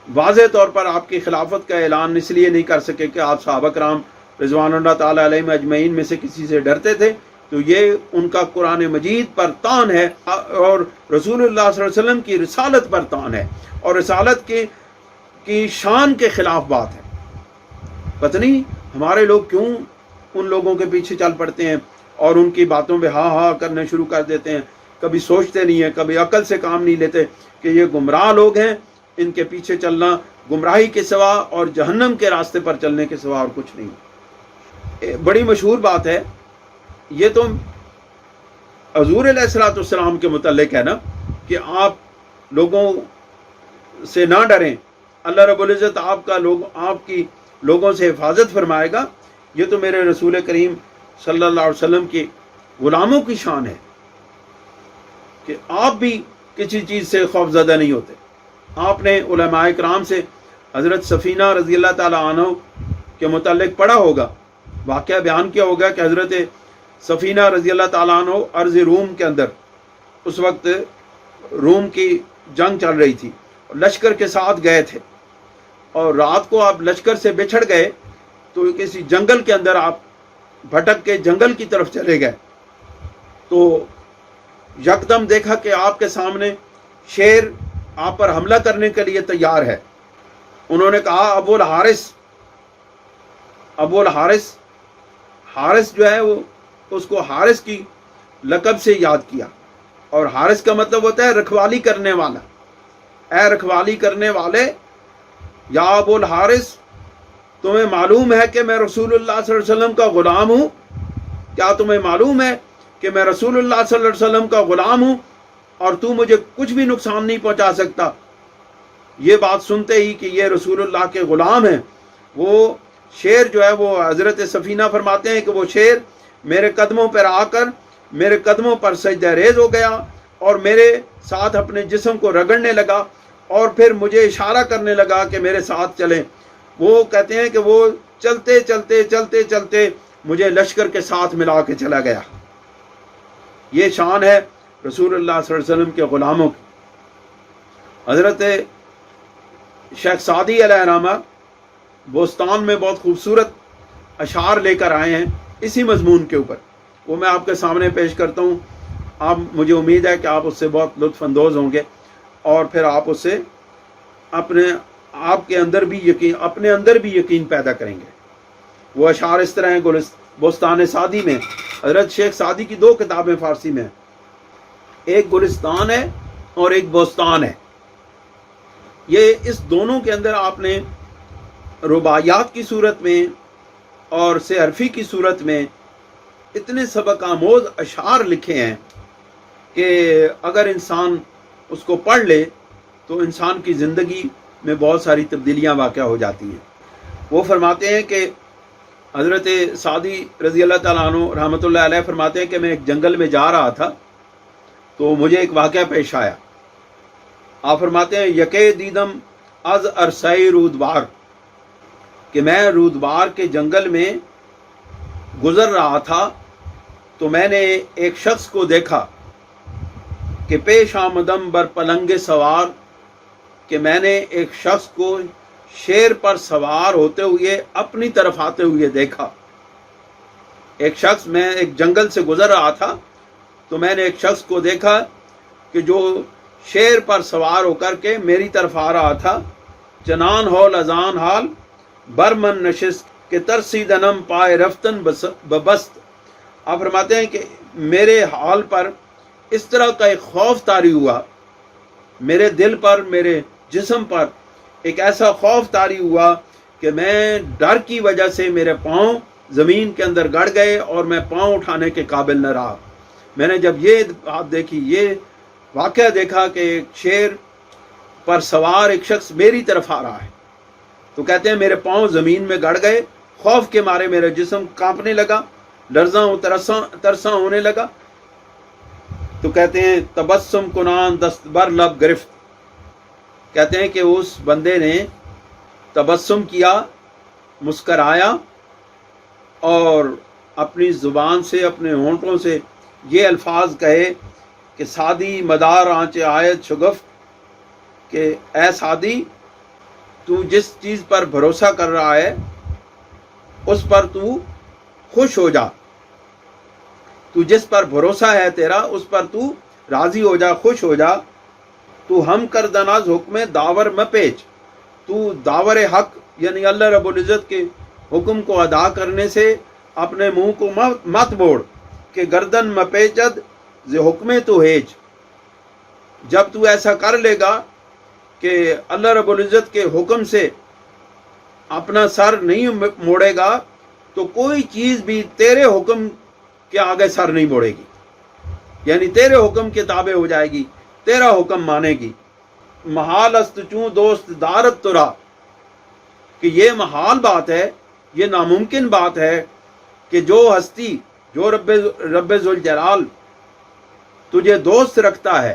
واضح طور پر آپ کی خلافت کا اعلان اس لیے نہیں کر سکے کہ آپ صحابہ کرام رضوان اللہ تعالیٰ علیہم اجمعین میں سے کسی سے ڈرتے تھے، تو یہ ان کا قرآن مجید پر طعن ہے اور رسول اللہ صلی اللہ علیہ وسلم کی رسالت پر طعن ہے، اور رسالت کی شان کے خلاف بات ہے۔ پتہ نہیں ہمارے لوگ کیوں ان لوگوں کے پیچھے چل پڑتے ہیں اور ان کی باتوں پہ ہاں ہاں کرنے شروع کر دیتے ہیں، کبھی سوچتے نہیں ہیں، کبھی عقل سے کام نہیں لیتے کہ یہ گمراہ لوگ ہیں، ان کے پیچھے چلنا گمراہی کے سوا اور جہنم کے راستے پر چلنے کے سوا اور کچھ نہیں۔ بڑی مشہور بات ہے، یہ تو حضور علیہ الصلوۃ والسلام کے متعلق ہے نا کہ آپ لوگوں سے نہ ڈریں، اللہ رب العزت آپ کی لوگوں سے حفاظت فرمائے گا۔ یہ تو میرے رسول کریم صلی اللہ علیہ وسلم کے غلاموں کی شان ہے کہ آپ بھی کسی چیز سے خوف زدہ نہیں ہوتے۔ آپ نے علماء کرام سے حضرت سفینہ رضی اللہ تعالی عنہ کے متعلق پڑھا ہوگا، واقعہ بیان کیا ہوگا کہ حضرت سفینہ رضی اللہ تعالیٰ عنہ ارض روم کے اندر، اس وقت روم کی جنگ چل رہی تھی، لشکر کے ساتھ گئے تھے، اور رات کو آپ لشکر سے بچھڑ گئے تو کسی جنگل کے اندر آپ بھٹک کے جنگل کی طرف چلے گئے، تو یکدم دیکھا کہ آپ کے سامنے شیر آپ پر حملہ کرنے کے لیے تیار ہے۔ انہوں نے کہا ابو الحارث، حارث جو ہے وہ اس کو حارث کی لقب سے یاد کیا، اور حارث کا مطلب ہوتا ہے رکھوالی کرنے والا۔ اے رکھوالی کرنے والے، یا ابو الحارث، تمہیں معلوم ہے کہ میں رسول اللہ صلی اللہ علیہ وسلم کا غلام ہوں؟ کیا تمہیں معلوم ہے کہ میں رسول اللہ صلی اللہ علیہ وسلم کا غلام ہوں اور تو مجھے کچھ بھی نقصان نہیں پہنچا سکتا؟ یہ بات سنتے ہی کہ یہ رسول اللہ کے غلام ہیں، وہ شیر جو ہے وہ حضرت سفینہ فرماتے ہیں کہ وہ شیر میرے قدموں پر آ کر میرے قدموں پر سجدہ ریز ہو گیا اور میرے ساتھ اپنے جسم کو رگڑنے لگا اور پھر مجھے اشارہ کرنے لگا کہ میرے ساتھ چلیں۔ وہ کہتے ہیں کہ وہ چلتے چلتے چلتے چلتے مجھے لشکر کے ساتھ ملا کے چلا گیا۔ یہ شان ہے رسول اللہ صلی اللہ علیہ وسلم کے غلاموں کی۔ حضرت شیخ سعدی علیہ الرحمہ بوستان میں بہت خوبصورت اشعار لے کر آئے ہیں اسی مضمون کے اوپر، وہ میں آپ کے سامنے پیش کرتا ہوں۔ آپ مجھے امید ہے کہ آپ اس سے بہت لطف اندوز ہوں گے اور پھر آپ اس سے اپنے اندر بھی یقین پیدا کریں گے۔ وہ اشعار اس طرح ہیں، بوستان سعدی میں، حضرت شیخ سعدی کی 2 کتابیں فارسی میں، ایک گلستان ہے اور ایک بوستان ہے۔ یہ اس دونوں کے اندر آپ نے رباعیات کی صورت میں اور سحرفی کی صورت میں اتنے سبق آموز اشعار لکھے ہیں کہ اگر انسان اس کو پڑھ لے تو انسان کی زندگی میں بہت ساری تبدیلیاں واقع ہو جاتی ہیں۔ وہ فرماتے ہیں کہ حضرت سعدی رضی اللہ تعالیٰ عنہ رحمۃ اللہ علیہ فرماتے ہیں کہ میں ایک جنگل میں جا رہا تھا تو مجھے ایک واقعہ پیش آیا۔ آپ فرماتے ہیں یکے دیدم از عرصۂ رودبار، کہ میں رودبار کے جنگل میں گزر رہا تھا تو میں نے ایک شخص کو دیکھا کہ پیش آمدم بر پلنگ سوار، کہ میں نے ایک شخص کو شیر پر سوار ہوتے ہوئے اپنی طرف آتے ہوئے دیکھا۔ میں ایک جنگل سے گزر رہا تھا تو میں نے ایک شخص کو دیکھا کہ جو شیر پر سوار ہو کر کے میری طرف آ رہا تھا۔ چنان ہول ازان حال برمن نشست کہ ترسی دنم پائے رفتن ببست۔ آپ فرماتے ہیں کہ میرے حال پر اس طرح کا ایک خوف طاری ہوا، میرے دل پر، میرے جسم پر ایک ایسا خوف طاری ہوا کہ میں ڈر کی وجہ سے میرے پاؤں زمین کے اندر گڑ گئے اور میں پاؤں اٹھانے کے قابل نہ رہا۔ میں نے جب یہ بات دیکھی، یہ واقعہ دیکھا کہ ایک شیر پر سوار ایک شخص میری طرف آ رہا ہے، تو کہتے ہیں میرے پاؤں زمین میں گڑ گئے، خوف کے مارے میرا جسم کانپنے لگا، لرزاں و ترساں ہونے لگا۔ تو کہتے ہیں تبسم کنان دست بر لب گرفت، کہتے ہیں کہ اس بندے نے تبسم کیا، مسکرایا اور اپنی زبان سے، اپنے ہونٹوں سے یہ الفاظ کہے کہ سعدی مدار آنچ آیت شگفت، کہ اے سعدی، تو جس چیز پر بھروسہ کر رہا ہے اس پر تو خوش ہو جا، تو جس پر بھروسہ ہے تیرا اس پر تو راضی ہو جا، خوش ہو جا۔ تو ہم کردن از حکم داور مپیچ، تو داور حق یعنی اللہ رب العزت کے حکم کو ادا کرنے سے اپنے منہ کو مت موڑ، کہ گردن مپیچد ز حکم تو ہیج۔ جب تو ایسا کر لے گا کہ اللہ رب العزت کے حکم سے اپنا سر نہیں موڑے گا تو کوئی چیز بھی تیرے حکم کے آگے سر نہیں موڑے گی، یعنی تیرے حکم کے تابع ہو جائے گی، تیرا حکم مانے گی۔ محال است چوں دوست دارت ترا، کہ یہ محال بات ہے، یہ ناممکن بات ہے کہ جو ہستی، جو رب ذوالجلال تجھے دوست رکھتا ہے،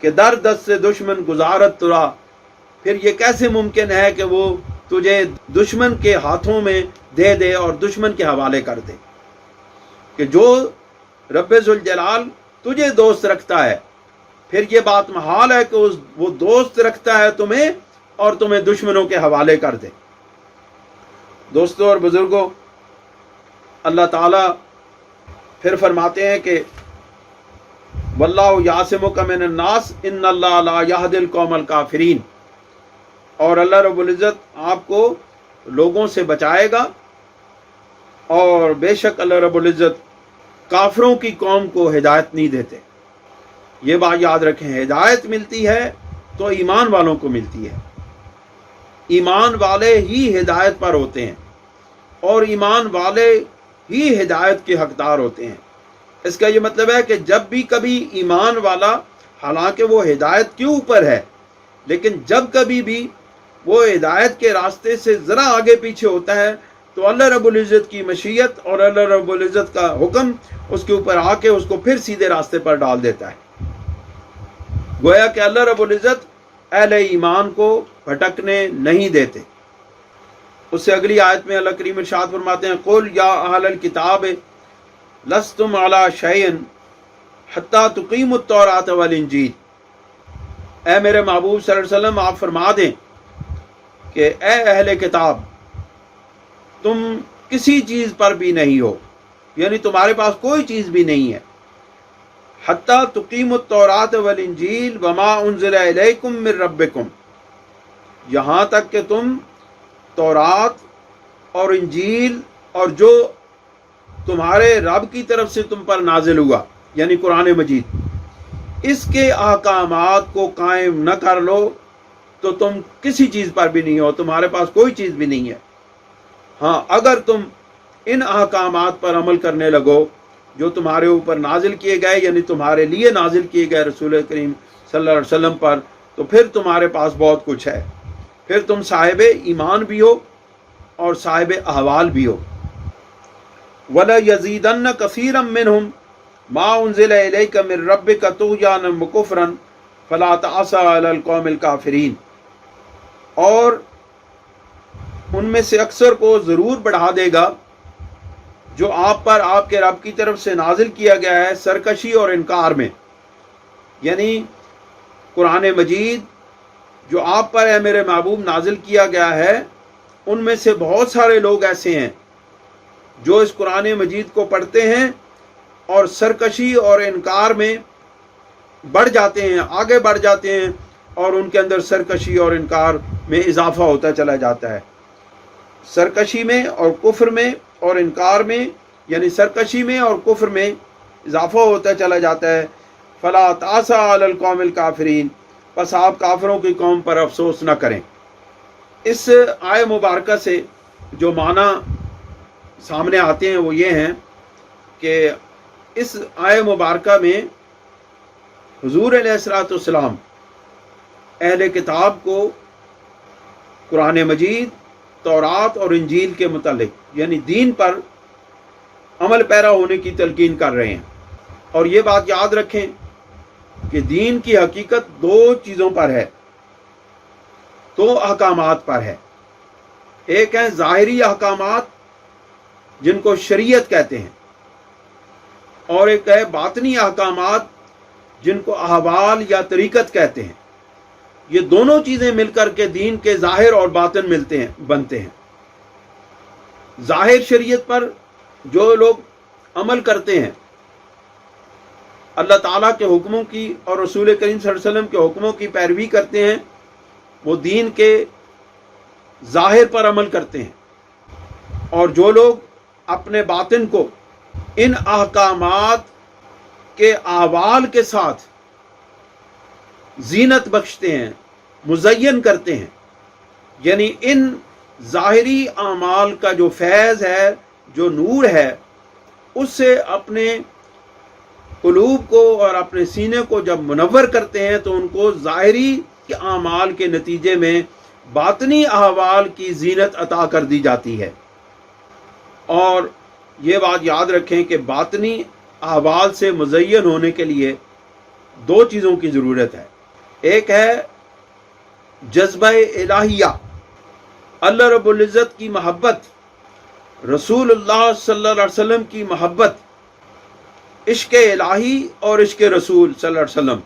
کہ در دست سے دشمن گزارت ترا، پھر یہ کیسے ممکن ہے کہ وہ تجھے دشمن کے ہاتھوں میں دے دے اور دشمن کے حوالے کر دے؟ کہ جو رب ذوالجلال تجھے دوست رکھتا ہے، پھر یہ بات محال ہے کہ وہ دوست رکھتا ہے تمہیں اور تمہیں دشمنوں کے حوالے کر دے۔ دوستوں اور بزرگوں، اللہ تعالیٰ پھر فرماتے ہیں کہ واللہ یعصمک من الناس ان اللہ لا یہدی القوم الکافرین، اور اللہ رب العزت آپ کو لوگوں سے بچائے گا، اور بے شک اللہ رب العزت کافروں کی قوم کو ہدایت نہیں دیتے۔ یہ بات یاد رکھیں، ہدایت ملتی ہے تو ایمان والوں کو ملتی ہے، ایمان والے ہی ہدایت پر ہوتے ہیں، اور ایمان والے ہی ہدایت کے حقدار ہوتے ہیں۔ اس کا یہ مطلب ہے کہ جب بھی کبھی ایمان والا، حالانکہ وہ ہدایت کے اوپر ہے، لیکن جب کبھی بھی وہ ہدایت کے راستے سے ذرا آگے پیچھے ہوتا ہے تو اللہ رب العزت کی مشیت اور اللہ رب العزت کا حکم اس کے اوپر آ کے اس کو پھر سیدھے راستے پر ڈال دیتا ہے۔ گویا کہ اللہ رب العزت اہل ایمان کو بھٹکنے نہیں دیتے۔ اس سے اگلی آیت میں اللہ کریم ارشاد فرماتے ہیں قل یا اہل الکتاب لستم علی شیء حتی تقیموا التوراۃ والانجیل، اے میرے محبوب صلی اللہ علیہ وسلم آپ فرما دیں کہ اے اہل کتاب، تم کسی چیز پر بھی نہیں ہو، یعنی تمہارے پاس کوئی چیز بھی نہیں ہے، حتی تقیموا التوراۃ والانجیل وما انزل الیکم من ربکم، یہاں تک کہ تم تورات اور انجیل اور جو تمہارے رب کی طرف سے تم پر نازل ہوا یعنی قرآن مجید، اس کے احکامات کو قائم نہ کر لو تو تم کسی چیز پر بھی نہیں ہو، تمہارے پاس کوئی چیز بھی نہیں ہے۔ ہاں، اگر تم ان احکامات پر عمل کرنے لگو جو تمہارے اوپر نازل کیے گئے، یعنی تمہارے لیے نازل کیے گئے رسول کریم صلی اللہ علیہ وسلم پر، تو پھر تمہارے پاس بہت کچھ ہے، پھر تم صاحب ایمان بھی ہو اور صاحب احوال بھی ہو۔ وَلَيَزِيدَنَّ كَثِيرًا مِّنْهُمْ مَا أُنزِلَ إِلَيْكَ مِن رَّبِّكَ طُغْيَانًا وَكُفْرًا فَلَا تَأْسَ عَلَى الْقَوْمِ الْكَافِرِينَ، اور ان میں سے اکثر کو ضرور بڑھا دے گا جو آپ پر آپ کے رب کی طرف سے نازل کیا گیا ہے سرکشی اور انکار میں، یعنی قرآن مجید جو آپ پر ہے میرے محبوب نازل کیا گیا ہے، ان میں سے بہت سارے لوگ ایسے ہیں جو اس قرآن مجید کو پڑھتے ہیں اور سرکشی اور انکار میں بڑھ جاتے ہیں، آگے بڑھ جاتے ہیں، اور ان کے اندر سرکشی اور انکار میں اضافہ ہوتا چلا جاتا ہے۔ سرکشی میں اور کفر میں اور انکار میں، یعنی سرکشی میں اور کفر میں اضافہ ہوتا چلا جاتا ہے۔ فلا تأس علی القوم الکافرین، پس آپ کافروں کی قوم پر افسوس نہ کریں۔ اس آیہ مبارکہ سے جو معنی سامنے آتے ہیں وہ یہ ہیں کہ اس آیہ مبارکہ میں حضور علیہ الصلوۃ والسلام اہل کتاب کو قرآن مجید، تورات اور انجیل کے متعلق یعنی دین پر عمل پیرا ہونے کی تلقین کر رہے ہیں۔ اور یہ بات یاد رکھیں کہ دین کی حقیقت دو چیزوں پر ہے، دو احکامات پر ہے۔ ایک ہیں ظاہری احکامات جن کو شریعت کہتے ہیں، اور ایک ہے باطنی احکامات جن کو احوال یا طریقت کہتے ہیں۔ یہ دونوں چیزیں مل کر کے دین کے ظاہر اور باطن بنتے ہیں۔ ظاہر شریعت پر جو لوگ عمل کرتے ہیں، اللہ تعالیٰ کے حکموں کی اور رسول کریم صلی اللہ علیہ وسلم کے حکموں کی پیروی کرتے ہیں، وہ دین کے ظاہر پر عمل کرتے ہیں۔ اور جو لوگ اپنے باطن کو ان احکامات کے احوال کے ساتھ زینت بخشتے ہیں، مزین کرتے ہیں، یعنی ان ظاہری اعمال کا جو فیض ہے، جو نور ہے، اس سے اپنے قلوب کو اور اپنے سینے کو جب منور کرتے ہیں تو ان کو ظاہری اعمال کے نتیجے میں باطنی احوال کی زینت عطا کر دی جاتی ہے۔ اور یہ بات یاد رکھیں کہ باطنی احوال سے مزین ہونے کے لیے دو چیزوں کی ضرورت ہے۔ ایک ہے جذبہ الہیہ، اللہ رب العزت کی محبت، رسول اللہ صلی اللہ علیہ وسلم کی محبت، عشق الہی اور عشق رسول صلی اللہ علیہ وسلم،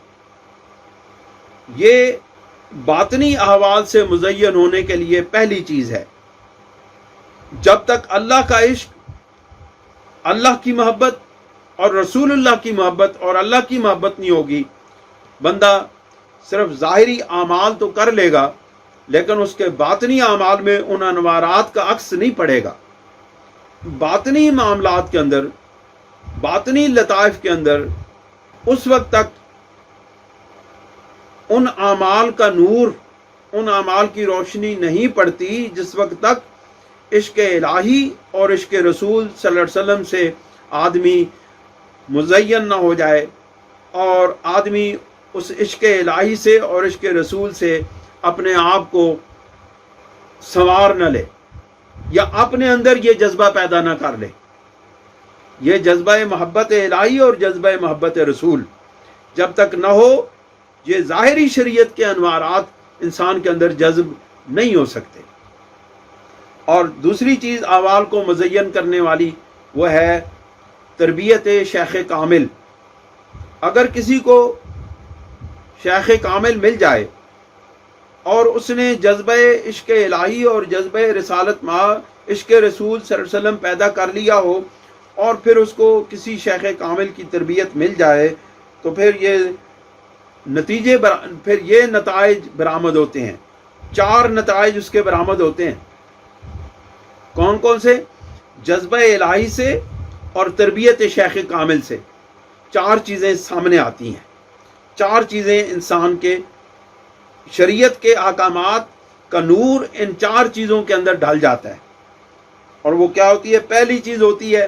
یہ باطنی احوال سے مزین ہونے کے لیے پہلی چیز ہے۔ جب تک اللہ کا عشق، اللہ کی محبت اور رسول اللہ کی محبت اور اللہ کی محبت نہیں ہوگی، بندہ صرف ظاہری اعمال تو کر لے گا لیکن اس کے باطنی اعمال میں ان انوارات کا عکس نہیں پڑے گا۔ باطنی معاملات کے اندر، باطنی لطائف کے اندر اس وقت تک ان اعمال کا نور، ان اعمال کی روشنی نہیں پڑتی جس وقت تک عشق الہی اور عشق رسول صلی اللہ علیہ وسلم سے آدمی مزین نہ ہو جائے اور آدمی اس عشق الہی سے اور عشق رسول سے اپنے آپ کو سنوار نہ لے یا اپنے اندر یہ جذبہ پیدا نہ کر لے۔ یہ جذبہ محبت الہی اور جذبہ محبت رسول جب تک نہ ہو، یہ ظاہری شریعت کے انوارات انسان کے اندر جذب نہیں ہو سکتے۔ اور دوسری چیز اعمال کو مزین کرنے والی وہ ہے تربیت شیخ کامل۔ اگر کسی کو شیخ کامل مل جائے اور اس نے جذبہ عشق الہی اور جذبہ رسالت عشق رسول صلی اللہ علیہ وسلم پیدا کر لیا ہو اور پھر اس کو کسی شیخ کامل کی تربیت مل جائے تو پھر یہ نتائج برآمد ہوتے ہیں۔ 4 نتائج اس کے برآمد ہوتے ہیں۔ کون کون سے؟ جذبہ الہی سے اور تربیت شیخ کامل سے 4 چیزیں سامنے آتی ہیں۔ 4 چیزیں انسان کے شریعت کے احکامات کا نور ان 4 چیزوں کے اندر ڈھل جاتا ہے۔ اور وہ کیا ہوتی ہے؟ پہلی چیز ہوتی ہے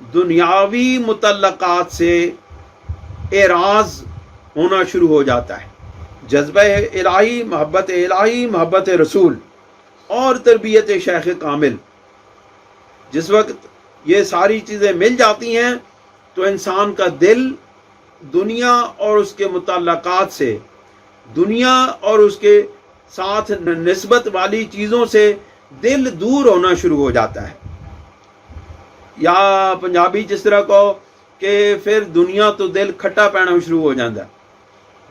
دنیاوی متعلقات سے اعراض ہونا شروع ہو جاتا ہے۔ جذبہ الہی، محبت رسول اور تربیت شیخ کامل، جس وقت یہ ساری چیزیں مل جاتی ہیں تو انسان کا دل دنیا اور اس کے متعلقات سے، دنیا اور اس کے ساتھ نسبت والی چیزوں سے دل دور ہونا شروع ہو جاتا ہے۔ یا پنجابی جس طرح کہو کہ پھر دنیا تو دل کھٹا پینا شروع ہو جاتا ہے۔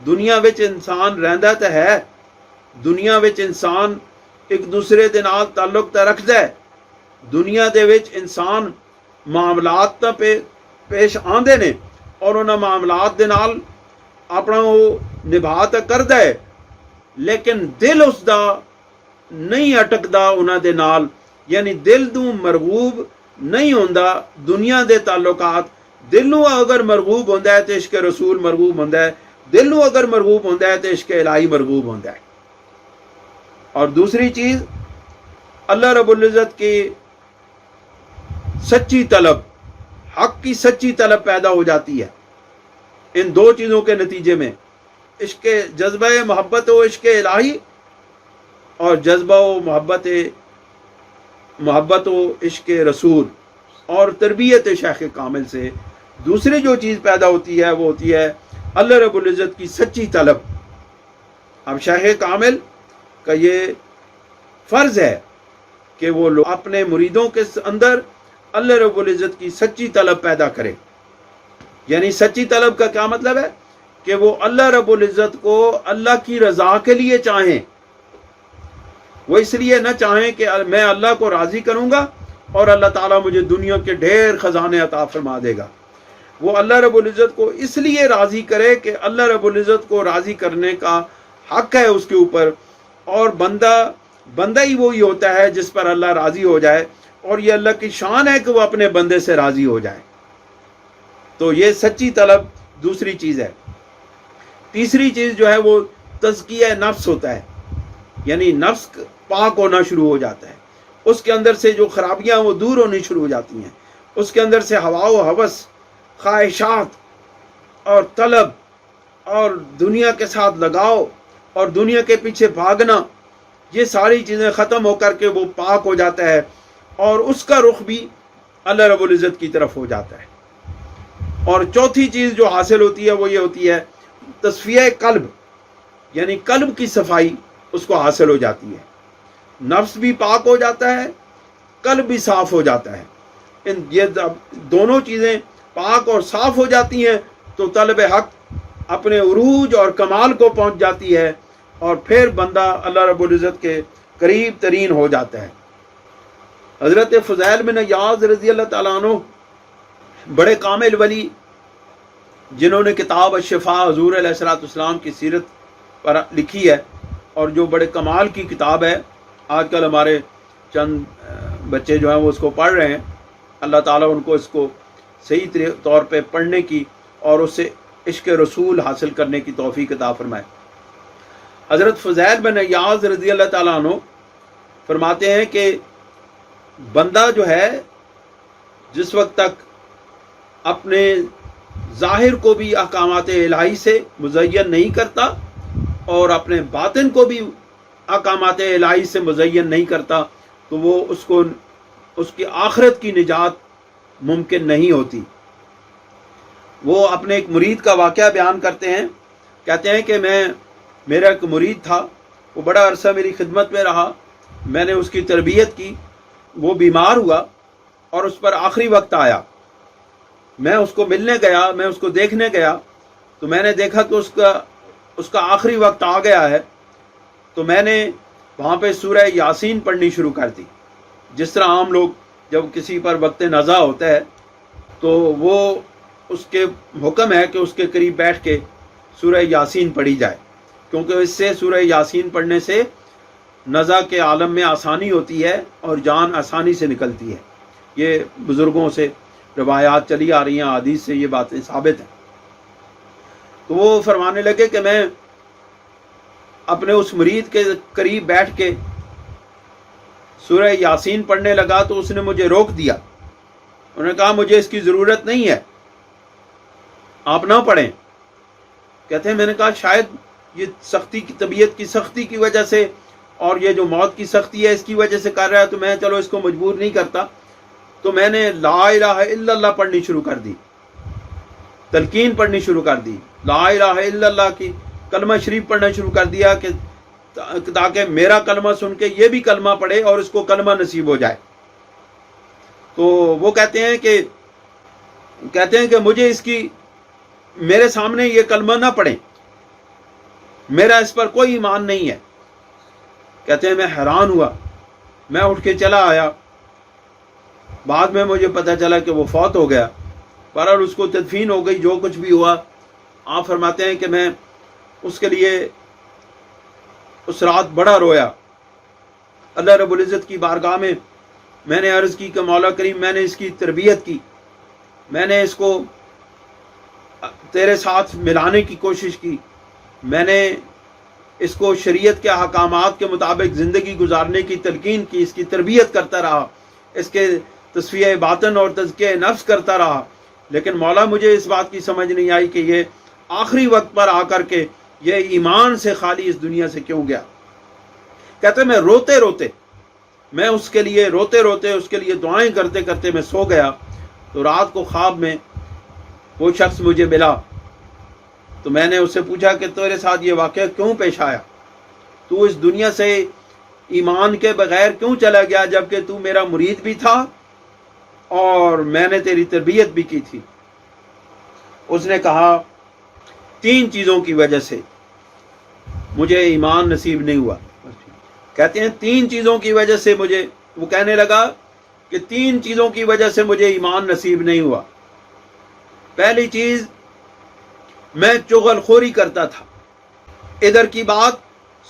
دنیا وچ انسان رہندا تے ہے، دنیا وچ انسان ایک دوسرے دے نال تعلق تے رکھدا ہے، دنیا دے وچ انسان معاملات تے پیش آندے نے اور انہاں معاملات دے نال اپنا وہ نبھا تے کردا ہے، لیکن دل اس دا نہیں اٹکدا انہاں دے نال، یعنی دل تو مرغوب نہیں ہوندا دنیا دے تعلقات۔ دل نو اگر مرغوب ہوندا ہے تے عشق رسول مرغوب ہوندا ہے، دل نو اگر مرغوب ہوندا ہے تے عشق الہی مرغوب ہوندا ہے۔ اور دوسری چیز اللہ رب العزت کی سچی طلب، حق کی سچی طلب پیدا ہو جاتی ہے ان 2 چیزوں کے نتیجے میں، عشق جذبہ محبت و عشق الہی اور جذبہ و محبت و عشق رسول اور تربیت شیخ کامل سے دوسری جو چیز پیدا ہوتی ہے وہ ہوتی ہے اللہ رب العزت کی سچی طلب۔ اب شیخ کامل کا یہ فرض ہے کہ وہ لوگ اپنے مریدوں کے اندر اللہ رب العزت کی سچی طلب پیدا کرے۔ یعنی سچی طلب کا کیا مطلب ہے؟ کہ وہ اللہ رب العزت کو اللہ کی رضا کے لیے چاہیں، وہ اس لیے نہ چاہیں کہ میں اللہ کو راضی کروں گا اور اللہ تعالیٰ مجھے دنیا کے ڈھیر خزانے عطا فرما دے گا۔ وہ اللہ رب العزت کو اس لیے راضی کرے کہ اللہ رب العزت کو راضی کرنے کا حق ہے اس کے اوپر، اور بندہ ہی وہی ہوتا ہے جس پر اللہ راضی ہو جائے، اور یہ اللہ کی شان ہے کہ وہ اپنے بندے سے راضی ہو جائے۔ تو یہ سچی طلب دوسری چیز ہے۔ تیسری چیز جو ہے وہ تزکیہ نفس ہوتا ہے، یعنی نفس پاک ہونا شروع ہو جاتا ہے، اس کے اندر سے جو خرابیاں وہ دور ہونی شروع ہو جاتی ہیں، اس کے اندر سے ہوا و ہوس، خواہشات اور طلب اور دنیا کے ساتھ لگاؤ اور دنیا کے پیچھے بھاگنا، یہ ساری چیزیں ختم ہو کر کے وہ پاک ہو جاتا ہے اور اس کا رخ بھی اللہ رب العزت کی طرف ہو جاتا ہے۔ اور چوتھی چیز جو حاصل ہوتی ہے وہ یہ ہوتی ہے تصفیہ قلب، یعنی قلب کی صفائی اس کو حاصل ہو جاتی ہے، نفس بھی پاک ہو جاتا ہے، قلب بھی صاف ہو جاتا ہے۔ یہ دونوں چیزیں پاک اور صاف ہو جاتی ہیں تو طلب حق اپنے عروج اور کمال کو پہنچ جاتی ہے اور پھر بندہ اللہ رب العزت کے قریب ترین ہو جاتا ہے۔ حضرت فضیل بن عیاض رضی اللہ تعالیٰ عنہ بڑے کامل ولی، جنہوں نے کتاب الشفاء حضور علیہ الصلوۃ والسلام کی سیرت پر لکھی ہے اور جو بڑے کمال کی کتاب ہے، آج کل ہمارے چند بچے جو ہیں وہ اس کو پڑھ رہے ہیں۔ اللہ تعالیٰ ان کو اس کو صحیح طور پہ پڑھنے کی اور اس سے عشق رسول حاصل کرنے کی توفیق عطا فرمائے۔ حضرت فضیل بن عیاض رضی اللہ تعالیٰ عنہ فرماتے ہیں کہ بندہ جو ہے جس وقت تک اپنے ظاہر کو بھی احکامات الہی سے مزین نہیں کرتا اور اپنے باطن کو بھی احکامات الہی سے مزین نہیں کرتا تو وہ اس کی آخرت کی نجات ممکن نہیں ہوتی۔ وہ اپنے ایک مرید کا واقعہ بیان کرتے ہیں، کہتے ہیں کہ میرا ایک مرید تھا، وہ بڑا عرصہ میری خدمت میں رہا، میں نے اس کی تربیت کی، وہ بیمار ہوا اور اس پر آخری وقت آیا۔ میں اس کو ملنے گیا، میں اس کو دیکھنے گیا تو میں نے دیکھا کہ اس کا آخری وقت آ گیا ہے، تو میں نے وہاں پہ سورہ یاسین پڑھنی شروع کر دی۔ جس طرح عام لوگ جب کسی پر وقت نزا ہوتا ہے تو وہ اس کے حکم ہے کہ اس کے قریب بیٹھ کے سورہ یاسین پڑھی جائے، کیونکہ اس سے سورہ یاسین پڑھنے سے نزا کے عالم میں آسانی ہوتی ہے اور جان آسانی سے نکلتی ہے۔ یہ بزرگوں سے روایات چلی آ رہی ہیں، حدیث سے یہ باتیں ثابت ہیں۔ تو وہ فرمانے لگے کہ میں اپنے اس مرید کے قریب بیٹھ کے سورہ یاسین پڑھنے لگا تو اس نے مجھے روک دیا، انہوں نے کہا مجھے اس کی ضرورت نہیں ہے، آپ نہ پڑھیں۔ کہتے ہیں میں نے کہا شاید یہ سختی کی طبیعت کی سختی کی وجہ سے اور یہ جو موت کی سختی ہے اس کی وجہ سے کر رہا ہے، تو میں چلو اس کو مجبور نہیں کرتا۔ تو میں نے لا الہ الا اللہ پڑھنی شروع کر دی، تلقین پڑھنی شروع کر دی، لا الہ الا اللہ کی کلمہ شریف پڑھنا شروع کر دیا کہ تاکہ میرا کلمہ سن کے یہ بھی کلمہ پڑھے اور اس کو کلمہ نصیب ہو جائے۔ تو وہ کہتے ہیں کہ مجھے اس کی میرے سامنے یہ کلمہ نہ پڑھیں، میرا اس پر کوئی ایمان نہیں ہے۔ کہتے ہیں میں حیران ہوا، میں اٹھ کے چلا آیا، بعد میں مجھے پتہ چلا کہ وہ فوت ہو گیا، بہرحال اس کو تدفین ہو گئی، جو کچھ بھی ہوا۔ آپ فرماتے ہیں کہ میں اس کے لیے اس رات بڑا رویا، اللہ رب العزت کی بارگاہ میں نے عرض کی کہ مولا کریم میں نے اس کی تربیت کی، میں نے اس کو تیرے ساتھ ملانے کی کوشش کی، میں نے اس کو شریعت کے احکامات کے مطابق زندگی گزارنے کی تلقین کی، اس کی تربیت کرتا رہا، اس کے تصفیہ باطن اور تزکیہ نفس کرتا رہا، لیکن مولا مجھے اس بات کی سمجھ نہیں آئی کہ یہ آخری وقت پر آ کر کے یہ ایمان سے خالی اس دنیا سے کیوں گیا۔ کہتے میں روتے روتے اس کے لیے دعائیں کرتے کرتے میں سو گیا، تو رات کو خواب میں وہ شخص مجھے ملا، تو میں نے اس سے پوچھا کہ تیرے ساتھ یہ واقعہ کیوں پیش آیا، تو اس دنیا سے ایمان کے بغیر کیوں چلا گیا جبکہ تو میرا مرید بھی تھا اور میں نے تیری تربیت بھی کی تھی۔ اس نے کہا 3 چیزوں کی وجہ سے مجھے ایمان نصیب نہیں ہوا۔ کہتے ہیں 3 چیزوں کی وجہ سے وہ کہنے لگا کہ 3 چیزوں کی وجہ سے مجھے ایمان نصیب نہیں ہوا۔ پہلی چیز، میں چغل خوری کرتا تھا، ادھر کی بات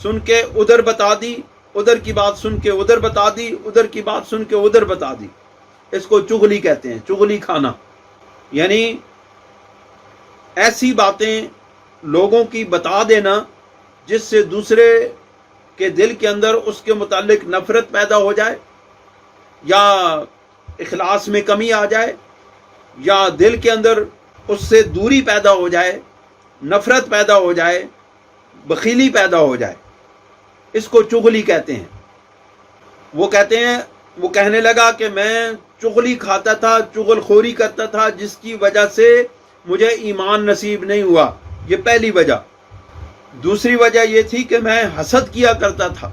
سن کے ادھر بتا دی، ادھر کی بات سن کے ادھر بتا دی، ادھر کی بات سن کے ادھر بتا دی۔ اس کو چغلی کہتے ہیں، چغلی کھانا، یعنی ایسی باتیں لوگوں کی بتا دینا جس سے دوسرے کے دل کے اندر اس کے متعلق نفرت پیدا ہو جائے، یا اخلاص میں کمی آ جائے، یا دل کے اندر اس سے دوری پیدا ہو جائے، نفرت پیدا ہو جائے، بخیلی پیدا ہو جائے، اس کو چغلی کہتے ہیں۔ وہ کہتے ہیں، وہ کہنے لگا کہ میں چغلی کھاتا تھا، چغل خوری کرتا تھا، جس کی وجہ سے مجھے ایمان نصیب نہیں ہوا۔ یہ پہلی وجہ۔ دوسری وجہ یہ تھی کہ میں حسد کیا کرتا تھا،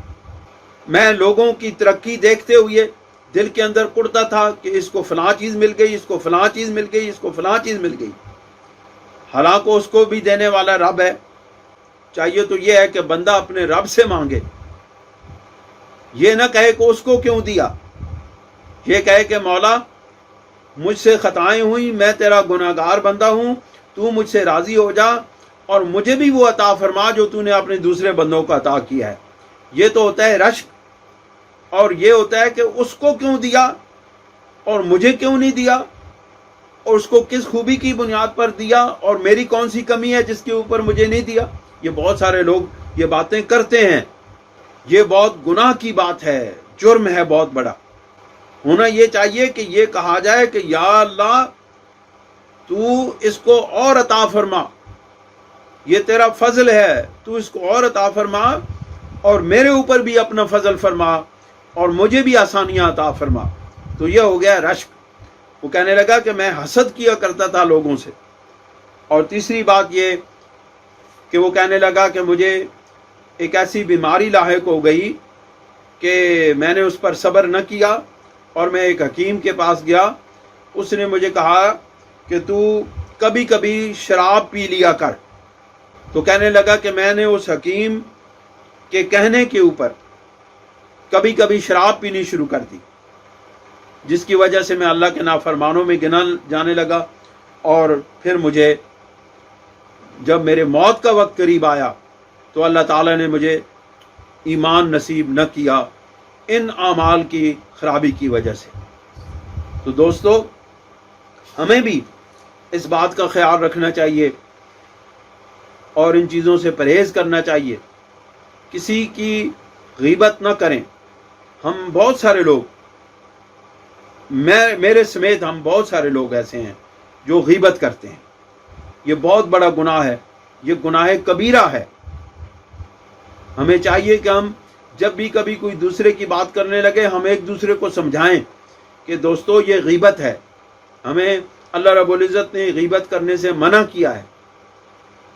میں لوگوں کی ترقی دیکھتے ہوئے دل کے اندر کڑتا تھا کہ اس کو فلاں چیز مل گئی، اس کو فلاں چیز مل گئی، اس کو فلاں چیز مل گئی، حالانکہ اس کو بھی دینے والا رب ہے۔ چاہیے تو یہ ہے کہ بندہ اپنے رب سے مانگے، یہ نہ کہے کہ اس کو کیوں دیا، یہ کہے کہ مولا مجھ سے خطائیں ہوئیں، میں تیرا گناہگار بندہ ہوں، تو مجھ سے راضی ہو جا اور مجھے بھی وہ عطا فرما جو تو نے اپنے دوسرے بندوں کو عطا کیا ہے۔ یہ تو ہوتا ہے رشک، اور یہ ہوتا ہے کہ اس کو کیوں دیا اور مجھے کیوں نہیں دیا، اور اس کو کس خوبی کی بنیاد پر دیا، اور میری کون سی کمی ہے جس کے اوپر مجھے نہیں دیا۔ یہ بہت سارے لوگ یہ باتیں کرتے ہیں، یہ بہت گناہ کی بات ہے، جرم ہے بہت بڑا۔ ہونا یہ چاہیے کہ یہ کہا جائے کہ یا اللہ تو اس کو اور عطا فرما، یہ تیرا فضل ہے، تو اس کو اور عطا فرما اور میرے اوپر بھی اپنا فضل فرما اور مجھے بھی آسانیاں عطا فرما۔ تو یہ ہو گیا رشک۔ وہ کہنے لگا کہ میں حسد کیا کرتا تھا لوگوں سے۔ اور تیسری بات یہ کہ وہ کہنے لگا کہ مجھے ایک ایسی بیماری لاحق ہو گئی کہ میں نے اس پر صبر نہ کیا، اور میں ایک حکیم کے پاس گیا، اس نے مجھے کہا کہ تو کبھی کبھی شراب پی لیا کر۔ تو کہنے لگا کہ میں نے اس حکیم کے کہنے کے اوپر کبھی کبھی شراب پینی شروع کر دی، جس کی وجہ سے میں اللہ کے نافرمانوں میں گنا جانے لگا، اور پھر مجھے جب میرے موت کا وقت قریب آیا تو اللہ تعالیٰ نے مجھے ایمان نصیب نہ کیا ان اعمال کی خرابی کی وجہ سے۔ تو دوستو، ہمیں بھی اس بات کا خیال رکھنا چاہیے اور ان چیزوں سے پرہیز کرنا چاہیے، کسی کی غیبت نہ کریں۔ ہم بہت سارے لوگ، میرے سمیت ہم بہت سارے لوگ ایسے ہیں جو غیبت کرتے ہیں۔ یہ بہت بڑا گناہ ہے، یہ گناہ کبیرہ ہے۔ ہمیں چاہیے کہ ہم جب بھی کبھی کوئی دوسرے کی بات کرنے لگے، ہم ایک دوسرے کو سمجھائیں کہ دوستو یہ غیبت ہے، ہمیں اللہ رب العزت نے غیبت کرنے سے منع کیا ہے۔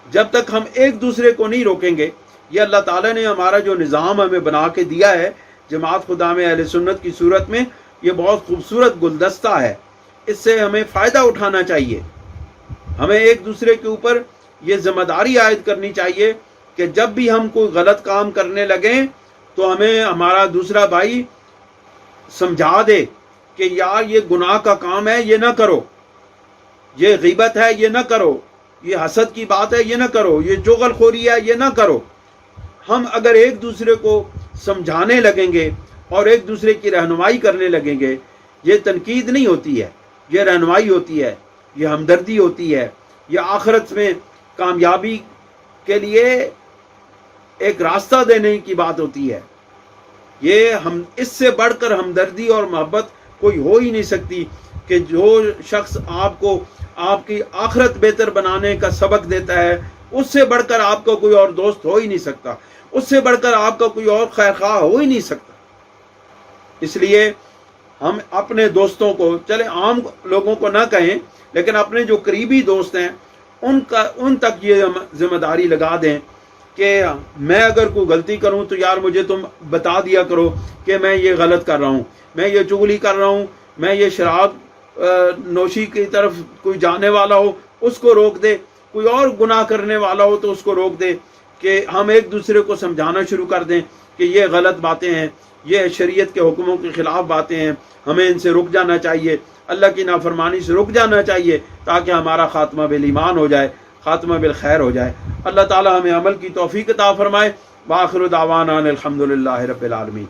جب تک ہم ایک دوسرے کو نہیں روکیں گے، یہ اللہ تعالیٰ نے ہمارا جو نظام ہمیں بنا کے دیا ہے جماعت خدا میں اہل سنت کی صورت میں، یہ بہت خوبصورت گلدستہ ہے، اس سے ہمیں فائدہ اٹھانا چاہیے۔ ہمیں ایک دوسرے کے اوپر یہ ذمہ داری عائد کرنی چاہیے کہ جب بھی ہم کوئی غلط کام کرنے لگیں تو ہمیں ہمارا دوسرا بھائی سمجھا دے کہ یار یہ گناہ کا کام ہے، یہ نہ کرو، یہ غیبت ہے، یہ نہ کرو، یہ حسد کی بات ہے، یہ نہ کرو، یہ چغل خوری ہے، یہ نہ کرو۔ ہم اگر ایک دوسرے کو سمجھانے لگیں گے اور ایک دوسرے کی رہنمائی کرنے لگیں گے، یہ تنقید نہیں ہوتی ہے، یہ رہنمائی ہوتی ہے، یہ ہمدردی ہوتی ہے، یہ آخرت میں کامیابی کے لیے ایک راستہ دینے کی بات ہوتی ہے۔ یہ اس سے بڑھ کر ہمدردی اور محبت کوئی ہو ہی نہیں سکتی کہ جو شخص آپ کو آپ کی آخرت بہتر بنانے کا سبق دیتا ہے، اس سے بڑھ کر آپ کا کوئی اور دوست ہو ہی نہیں سکتا، اس سے بڑھ کر آپ کا کوئی اور خیر خواہ ہو ہی نہیں سکتا۔ اس لیے ہم اپنے دوستوں کو، چلے عام لوگوں کو نہ کہیں، لیکن اپنے جو قریبی دوست ہیں ان تک یہ ذمہ داری لگا دیں کہ میں اگر کوئی غلطی کروں تو یار مجھے تم بتا دیا کرو کہ میں یہ غلط کر رہا ہوں، میں یہ چغلی کر رہا ہوں، میں یہ شراب نوشی کی طرف کوئی جانے والا ہو اس کو روک دے، کوئی اور گناہ کرنے والا ہو تو اس کو روک دے، کہ ہم ایک دوسرے کو سمجھانا شروع کر دیں کہ یہ غلط باتیں ہیں، یہ شریعت کے حکموں کے خلاف باتیں ہیں، ہمیں ان سے رک جانا چاہیے، اللہ کی نافرمانی سے رک جانا چاہیے، تاکہ ہمارا خاتمہ بالایمان ہو جائے، خاتمہ بالخیر ہو جائے۔ اللہ تعالی ہمیں عمل کی توفیق عطا فرمائے۔ وآخر دعوانا الحمدللہ رب العالمین۔